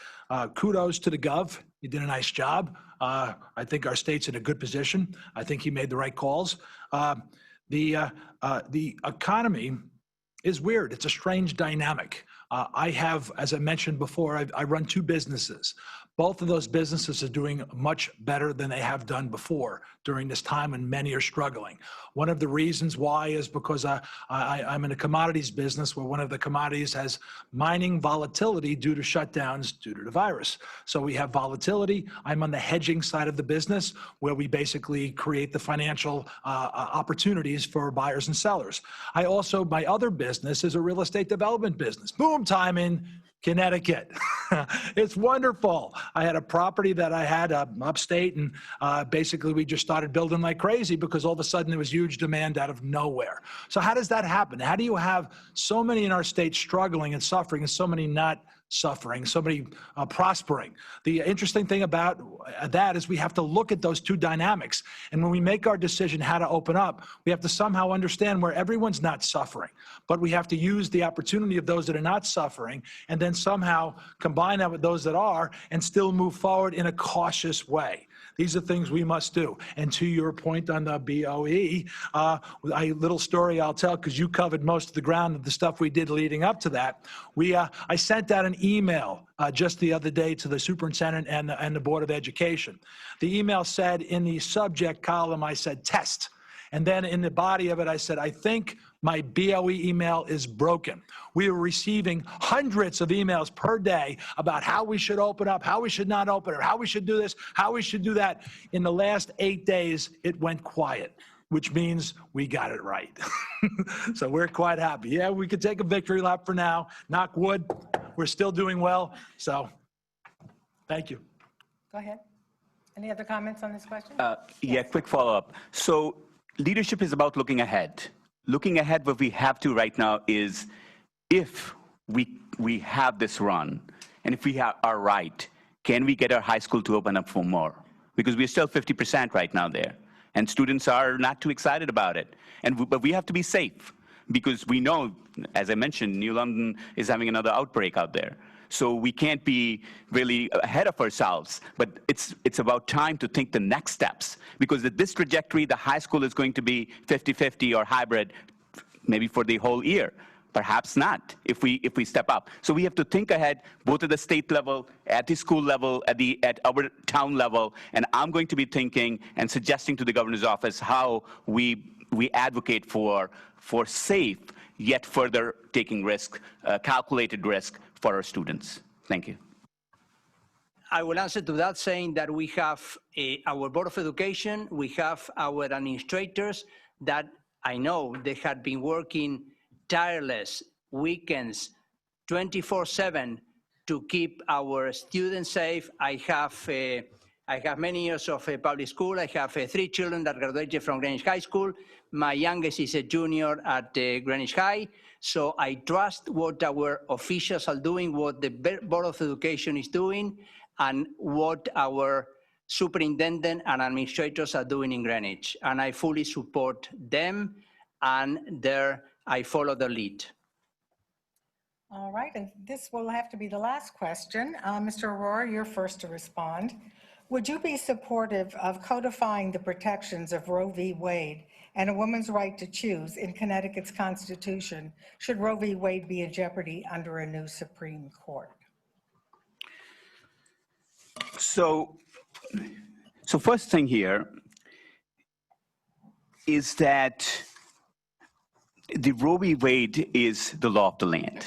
Kudos to the Gov. He did a nice job. I think our state's in a good position. I think he made the right calls. The economy is weird. It's a strange dynamic. I have, as I mentioned before, I run 2 businesses. Both of those businesses are doing much better than they have done before during this time, and many are struggling. One of the reasons why is because I'm in a commodities business where one of the commodities has mining volatility due to shutdowns due to the virus. So we have volatility. I'm on the hedging side of the business where we basically create the financial opportunities for buyers and sellers. My other business is a real estate development business. Boom time in Connecticut. It's wonderful. I had a property that I had upstate, and basically we just started building like crazy because all of a sudden there was huge demand out of nowhere. So how does that happen? How do you have so many in our state struggling and suffering and so many not suffering, so many prospering? The interesting thing about that is we have to look at those 2 dynamics. And when we make our decision how to open up, we have to somehow understand where everyone's not suffering. But we have to use the opportunity of those that are not suffering and then somehow combine that with those that are and still move forward in a cautious way. These are things we must do. And to your point on the BOE, a little story I'll tell, because you covered most of the ground of the stuff we did leading up to that. I sent out an email just the other day to the superintendent and the Board of Education. The email said in the subject column, I said test. And then in the body of it, I said, I think my BOE email is broken. We were receiving hundreds of emails per day about how we should open up, how we should not open it, how we should do this, how we should do that. In the last 8 days, it went quiet, which means we got it right. So we're quite happy. Yeah, we could take a victory lap for now. Knock wood, we're still doing well. So thank you. Go ahead. Any other comments on this question? Yeah, quick follow-up. So leadership is about looking ahead. Looking ahead, what we have to right now is if we have this run, and if we are right, can we get our high school to open up for more? Because we're still 50% right now there, and students are not too excited about it. But we have to be safe, because we know, as I mentioned, New London is having another outbreak out there. So we can't be really ahead of ourselves, but it's about time to think the next steps, because at this trajectory, the high school is going to be 50-50 or hybrid, maybe for the whole year. Perhaps not, if we step up. So we have to think ahead, both at the state level, at the school level, at our town level, and I'm going to be thinking and suggesting to the governor's office how we advocate for safe, yet further taking risk, calculated risk for our students. Thank you. I will answer to that saying that we have our Board of Education, we have our administrators that I know they have been working tireless weekends, 24/7 to keep our students safe. I have many years of public school. I have 3 children that graduated from Greenwich High School. My youngest is a junior at Greenwich High. So I trust what our officials are doing, what the Board of Education is doing, and what our superintendent and administrators are doing in Greenwich. And I fully support them, and I follow the lead. All right, and this will have to be the last question. Mr. Aurora, you're first to respond. Would you be supportive of codifying the protections of Roe v. Wade and a woman's right to choose in Connecticut's Constitution should Roe v. Wade be in jeopardy under a new Supreme Court? So first thing here is that the Roe v. Wade is the law of the land.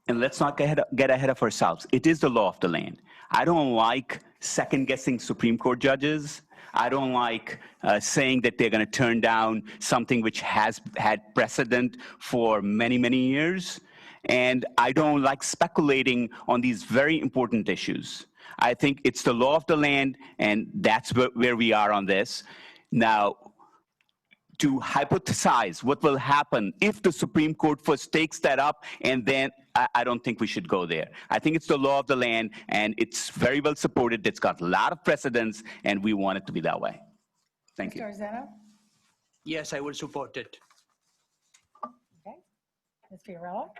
And let's not get ahead of ourselves. It is the law of the land. I don't like second-guessing Supreme Court judges. I don't like saying that they're going to turn down something which has had precedent for many, many years. And I don't like speculating on these very important issues. I think it's the law of the land, and that's where we are on this. Now, to hypothesize what will happen if the Supreme Court first takes that up, and then I don't think we should go there. I think it's the law of the land, and it's very well supported. It's got a lot of precedents, and we want it to be that way. Thank you. Mr. Arzeno? Yes, I will support it. Okay. Ms. Fiorello?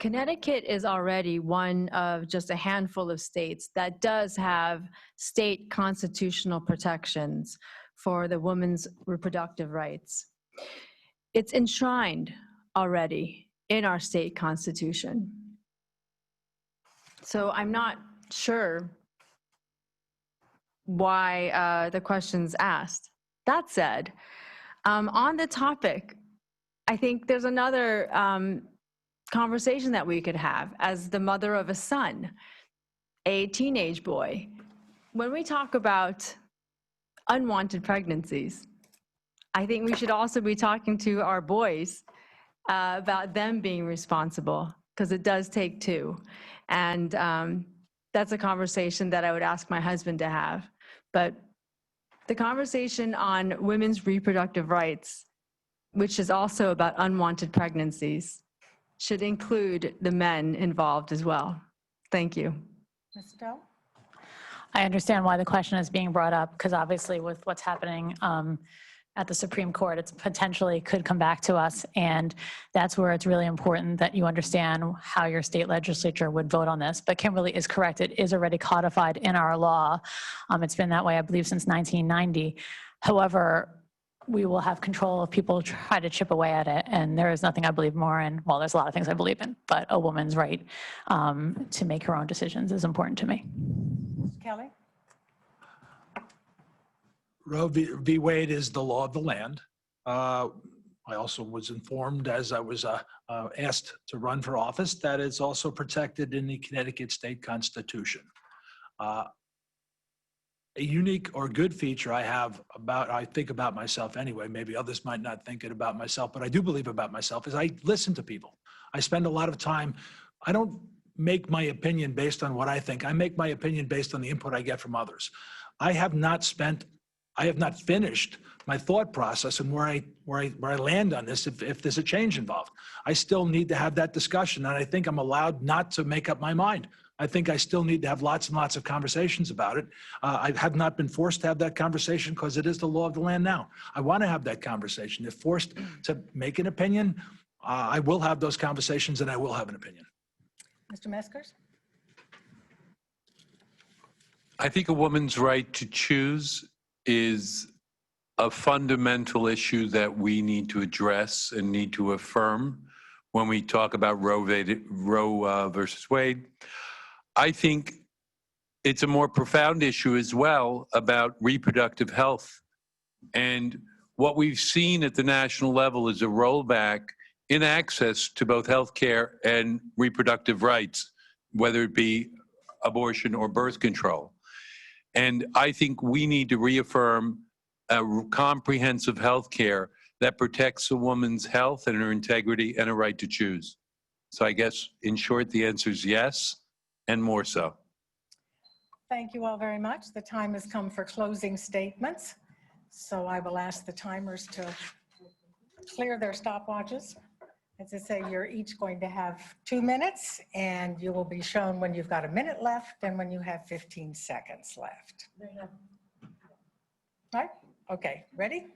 Connecticut is already one of just a handful of states that does have state constitutional protections for the woman's reproductive rights. It's enshrined already in our state constitution. So I'm not sure why the question's asked. That said, on the topic, I think there's another conversation that we could have as the mother of a son, a teenage boy. When we talk about unwanted pregnancies, I think we should also be talking to our boys about them being responsible, because it does take two. And that's a conversation that I would ask my husband to have. But the conversation on women's reproductive rights, which is also about unwanted pregnancies, should include the men involved as well. Thank you. Ms. Stowe? I understand why the question is being brought up, because obviously with what's happening at the Supreme Court. It's potentially could come back to us, and that's where it's really important that you understand how your state legislature would vote on this. But Kimberly is correct. It is already codified in our law. It's been that way, I believe, since 1990. However, we will have control if people try to chip away at it. And there is nothing I believe more in. Well, there's a lot of things I believe in, but a woman's right to make her own decisions is important to me. Kelly? Roe v. Wade is the law of the land. I also was informed as I was asked to run for office that it's also protected in the Connecticut State Constitution. A unique or good feature I think about myself anyway, maybe others might not think it about myself, but I do believe about myself, is I listen to people. I spend a lot of time, I don't make my opinion based on what I think. I make my opinion based on the input I get from others. I have not finished my thought process and where I land on this if there's a change involved. I still need to have that discussion, and I think I'm allowed not to make up my mind. I think I still need to have lots and lots of conversations about it. I have not been forced to have that conversation because it is the law of the land now. I want to have that conversation. If forced to make an opinion, I will have those conversations and I will have an opinion. Mr. Meskers? I think a woman's right to choose is a fundamental issue that we need to address and need to affirm when we talk about Roe versus Wade. I think it's a more profound issue as well about reproductive health. And what we've seen at the national level is a rollback in access to both health care and reproductive rights, whether it be abortion or birth control. And I think we need to reaffirm a comprehensive health care that protects a woman's health and her integrity and a right to choose. So I guess, in short, the answer is yes, and more so. Thank you all very much. The time has come for closing statements. So I will ask the timers to clear their stopwatches. As I say, you're each going to have 2 minutes, and you will be shown when you've got a minute left and when you have 15 seconds left. Right? Okay, ready?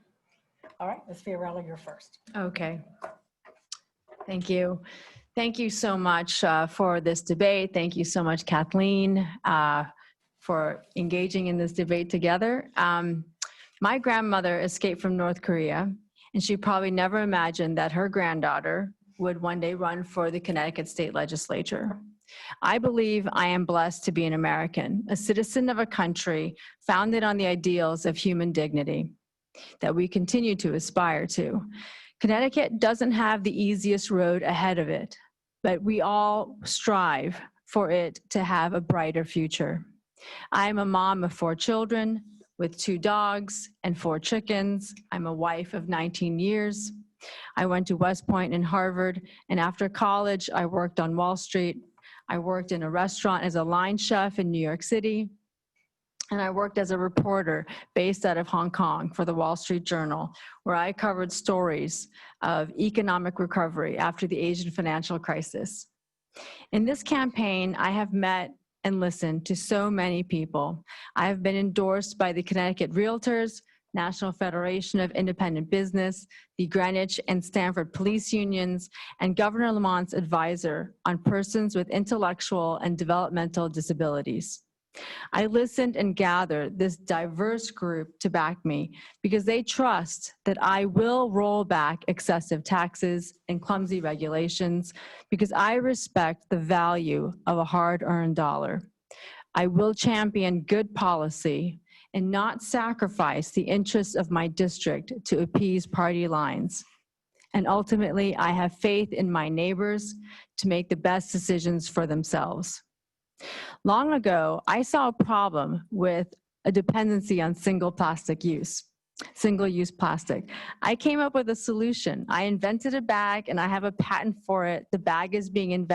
All right, Ms. Fiorello, you're first. Okay. Thank you. Thank you so much for this debate. Thank you so much, Kathleen, for engaging in this debate together. My grandmother escaped from North Korea, and she probably never imagined that her granddaughter would one day run for the Connecticut State Legislature. I believe I am blessed to be an American, a citizen of a country founded on the ideals of human dignity that we continue to aspire to. Connecticut doesn't have the easiest road ahead of it, but we all strive for it to have a brighter future. I'm a mom of 4 children with 2 dogs and 4 chickens. I'm a wife of 19 years. I went to West Point and Harvard, and after college, I worked on Wall Street. I worked in a restaurant as a line chef in New York City, and I worked as a reporter based out of Hong Kong for the Wall Street Journal, where I covered stories of economic recovery after the Asian financial crisis. In this campaign, I have met and listened to so many people. I have been endorsed by the Connecticut Realtors, National Federation of Independent Business, the Greenwich and Stamford Police Unions, and Governor Lamont's advisor on persons with intellectual and developmental disabilities. I listened and gathered this diverse group to back me because they trust that I will roll back excessive taxes and clumsy regulations because I respect the value of a hard-earned dollar. I will champion good policy and not sacrifice the interests of my district to appease party lines. And ultimately, I have faith in my neighbors to make the best decisions for themselves. Long ago, I saw a problem with a dependency on single-use plastic. I came up with a solution. I invented a bag, and I have a patent for it. The bag is being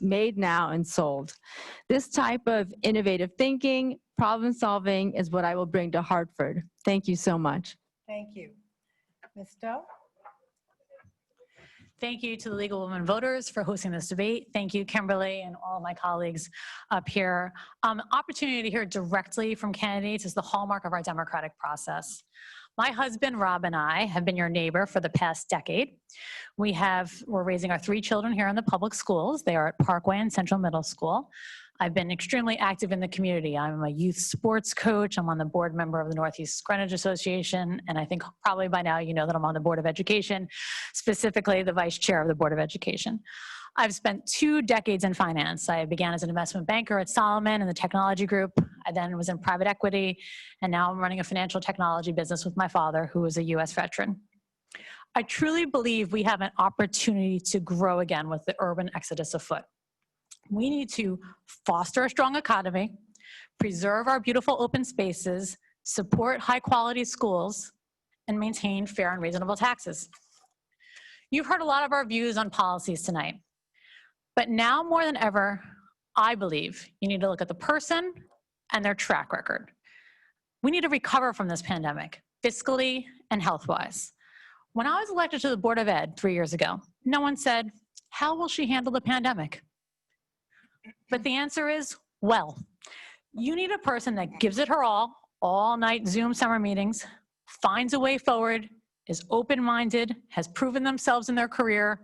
made now and sold. This type of innovative thinking, problem solving is what I will bring to Hartford. Thank you so much. Thank you. Ms. Stowe? Thank you to the League of Women Voters for hosting this debate. Thank you, Kimberly, and all of my colleagues up here. Opportunity to hear directly from candidates is the hallmark of our democratic process. My husband, Rob, and I have been your neighbor for the past decade. We're raising our 3 children here in the public schools. They are at Parkway and Central Middle School. I've been extremely active in the community. I'm a youth sports coach. I'm on the board member of the Northeast Greenwich Association. And I think probably by now you know that I'm on the Board of Education, specifically the vice chair of the Board of Education. I've spent 2 decades in finance. I began as an investment banker at Solomon in the technology group. I then was in private equity, and now I'm running a financial technology business with my father, who is a US veteran. I truly believe we have an opportunity to grow again with the urban exodus afoot. We need to foster a strong economy, preserve our beautiful open spaces, support high-quality schools, and maintain fair and reasonable taxes. You've heard a lot of our views on policies tonight. But now more than ever, I believe you need to look at the person and their track record. We need to recover from this pandemic, fiscally and health-wise. When I was elected to the Board of Ed 3 years ago, no one said, how will she handle the pandemic? But the answer is, well. You need a person that gives it her all night Zoom summer meetings, finds a way forward, is open-minded, has proven themselves in their career,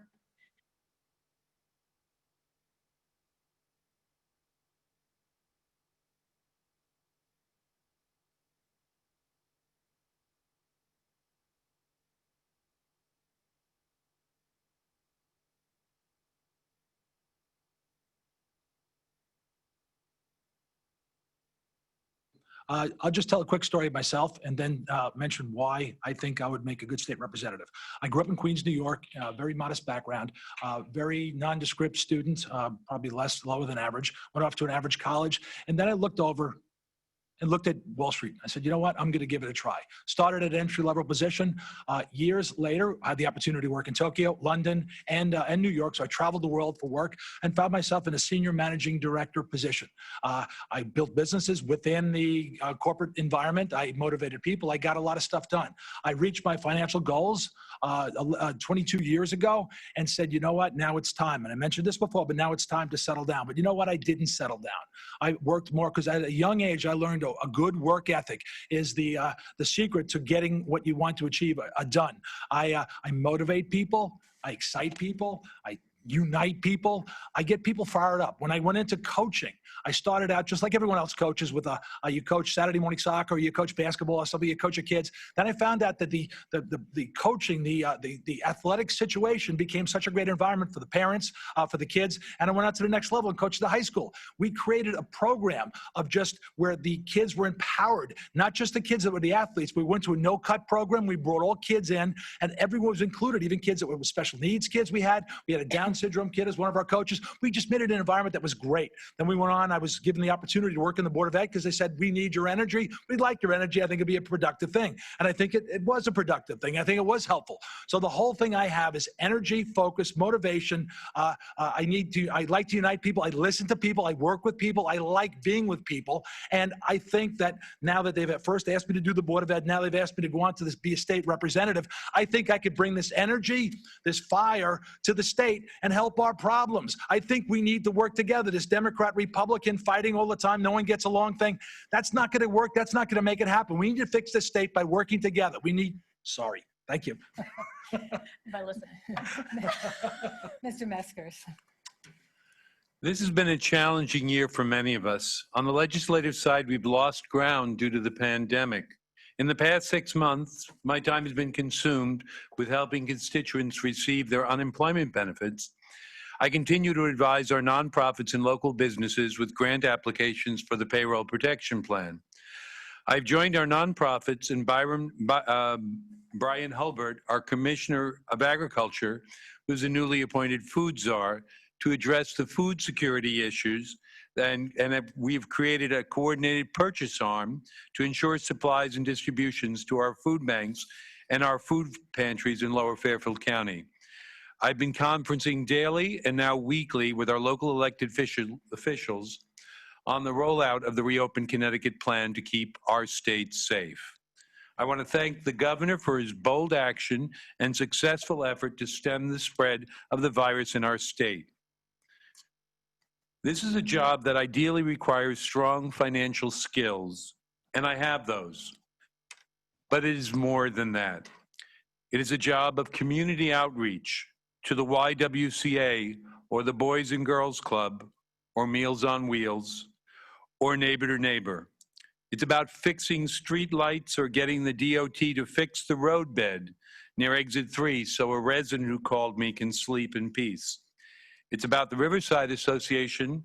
I'll just tell a quick story of myself and then mention why I think I would make a good state representative. I grew up in Queens, New York, very modest background, very nondescript student, probably lower than average, went off to an average college. And then I looked over and looked at Wall Street. I said, you know what, I'm gonna give it a try. Started at an entry-level position. Years later, I had the opportunity to work in Tokyo, London, and New York. So I traveled the world for work and found myself in a senior managing director position. I built businesses within the corporate environment. I motivated people. I got a lot of stuff done. I reached my financial goals 22 years ago and said, you know what, now it's time. And I mentioned this before, but now it's time to settle down. But you know what, I didn't settle down. I worked more because at a young age, I learned a good work ethic is the secret to getting what you want to achieve done. I motivate people. I excite people. I unite people. I get people fired up. When I went into coaching, I started out just like everyone else coaches with you coach Saturday morning soccer, or you coach basketball, or something, you coach your kids. Then I found out that the coaching, the athletic situation became such a great environment for the parents, for the kids, and I went out to the next level and coached the high school. We created a program of just where the kids were empowered, not just the kids that were the athletes. We went to a no-cut program. We brought all kids in, and everyone was included, even kids that were special needs kids we had a Down syndrome kid as one of our coaches. We just made it an environment that was great. Then we went on. I was given the opportunity to work in the Board of Ed because they said, we need your energy. We like your energy. I think it'd be a productive thing. And I think it was a productive thing. I think it was helpful. So the whole thing I have is energy, focus, motivation. I like to unite people. I listen to people. I work with people. I like being with people. And I think that now that they've at first asked me to do the Board of Ed, now they've asked me to go on to be a state representative, I think I could bring this energy, this fire to the state and help our problems. I think we need to work together. This Democrat, Republican fighting all the time, no one gets along thing, that's not going to work. That's not going to make it happen. We need to fix this state by working together. Sorry. Thank you. By listening. Mr. Meskers. This has been a challenging year for many of us. On the legislative side, we've lost ground due to the pandemic. In the past 6 months, my time has been consumed with helping constituents receive their unemployment benefits. I continue to advise our nonprofits and local businesses with grant applications for the Payroll Protection Plan. I've joined our nonprofits and Brian Hulbert, our Commissioner of Agriculture, who's a newly appointed food czar, to address the food security issues. And we've created a coordinated purchase arm to ensure supplies and distributions to our food banks and our food pantries in Lower Fairfield County. I've been conferencing daily and now weekly with our local elected officials on the rollout of the Reopen Connecticut plan to keep our state safe. I want to thank the governor for his bold action and successful effort to stem the spread of the virus in our state. This is a job that ideally requires strong financial skills, and I have those. but it is more than that. It is a job of community outreach to the YWCA or the Boys and Girls Club or Meals on Wheels or Neighbor to Neighbor. It's about fixing street lights or getting the DOT to fix the roadbed near exit 3 so a resident who called me can sleep in peace. It's about the Riverside Association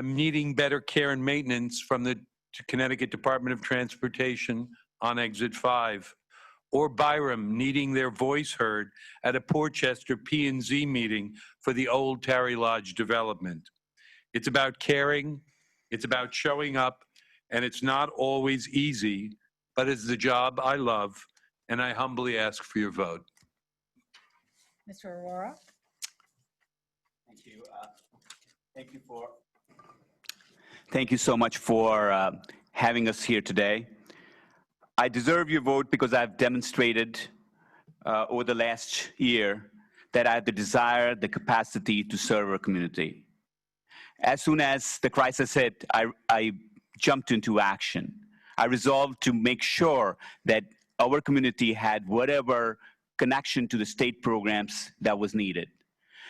needing better care and maintenance from the Connecticut Department of Transportation on exit 5. Or Byram needing their voice heard at a Portchester P&Z meeting for the old Tarry Lodge development. It's about caring, it's about showing up, and it's not always easy, but it's the job I love, and I humbly ask for your vote. Mr. Aurora? Thank you. Thank you so much for having us here today. I deserve your vote because I've demonstrated over the last year that I have the desire, the capacity to serve our community. As soon as the crisis hit, I jumped into action. I resolved to make sure that our community had whatever connection to the state programs that was needed.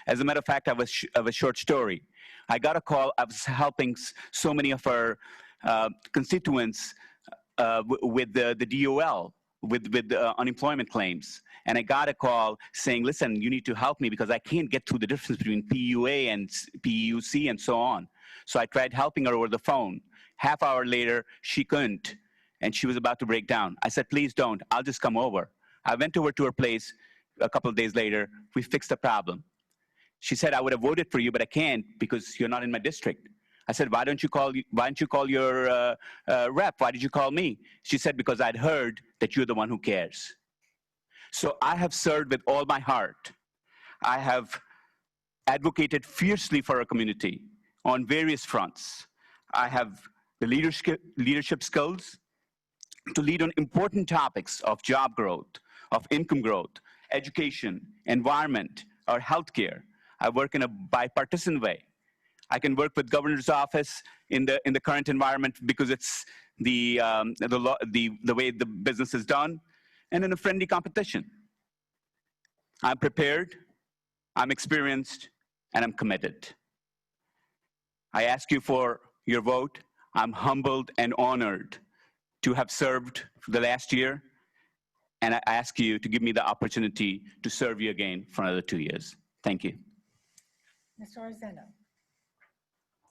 As a matter of fact, I have a short story. I got a call. I was helping so many of our constituents with the DOL, with unemployment claims. And I got a call saying, listen, you need to help me because I can't get through the difference between PUA and PUC and so on. So I tried helping her over the phone. Half hour later, she couldn't, and she was about to break down. I said, please don't, I'll just come over. I went over to her place a couple of days later. We fixed the problem. She said, I would have voted for you, but I can't because you're not in my district. I said, why don't you call your rep? Why did you call me? She said, because I'd heard that you're the one who cares. So I have served with all my heart. I have advocated fiercely for our community on various fronts. I have the leadership skills to lead on important topics of job growth, of income growth, education, environment, or healthcare. I work in a bipartisan way. I can work with governor's office in the current environment because it's the way the business is done, and in a friendly competition. I'm prepared, I'm experienced, and I'm committed. I ask you for your vote. I'm humbled and honored to have served for the last year, and I ask you to give me the opportunity to serve you again for another 2 years. Thank you. Mr. Arzeno?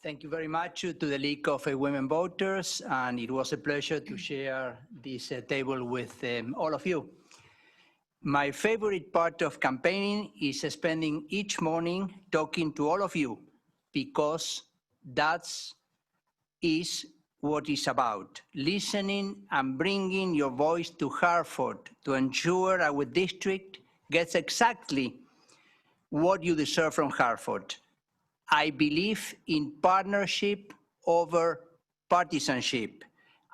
Thank you very much to the League of Women Voters, and it was a pleasure to share this table with all of you. My favorite part of campaigning is spending each morning talking to all of you, because that's what it's about, listening and bringing your voice to Hartford to ensure our district gets exactly what you deserve from Hartford. I believe in partnership over partisanship.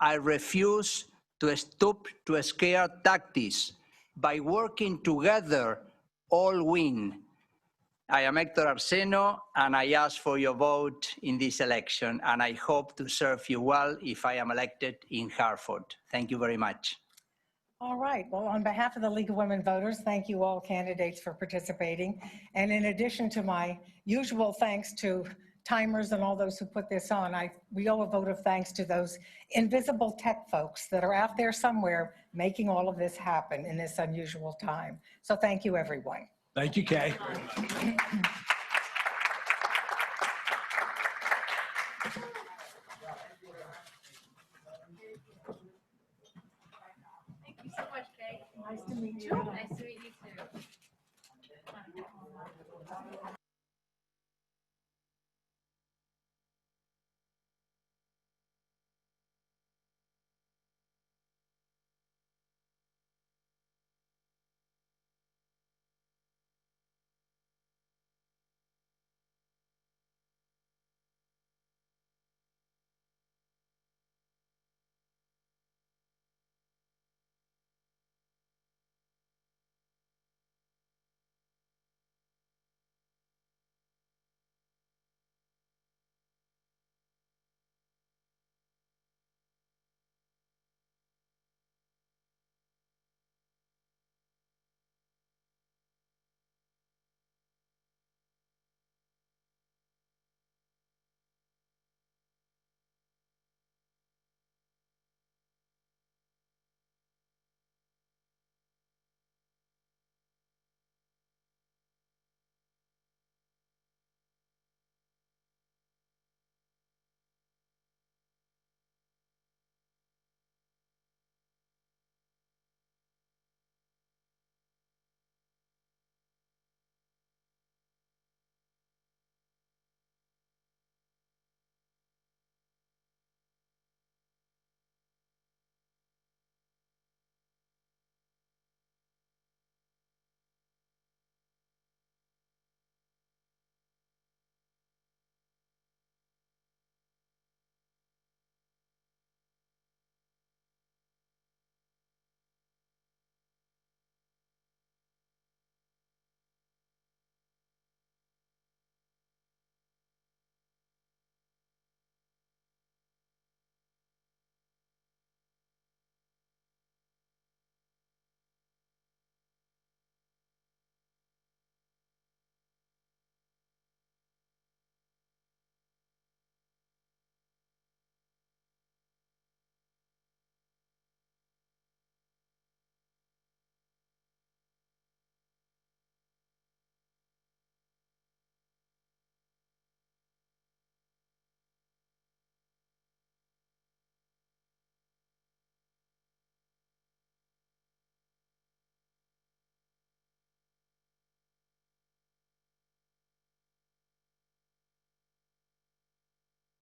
I refuse to stoop to scare tactics. By working together, all win. I am Hector Arzeno, and I ask for your vote in this election, and I hope to serve you well if I am elected in Hartford. Thank you very much. All right. Well, on behalf of the League of Women Voters, thank you all candidates for participating. And in addition to my usual thanks to timers and all those who put this on, we owe a vote of thanks to those invisible tech folks that are out there somewhere making all of this happen in this unusual time. So thank you, everyone. Thank you, Kay. Thank you so much, Kay. Nice to meet you.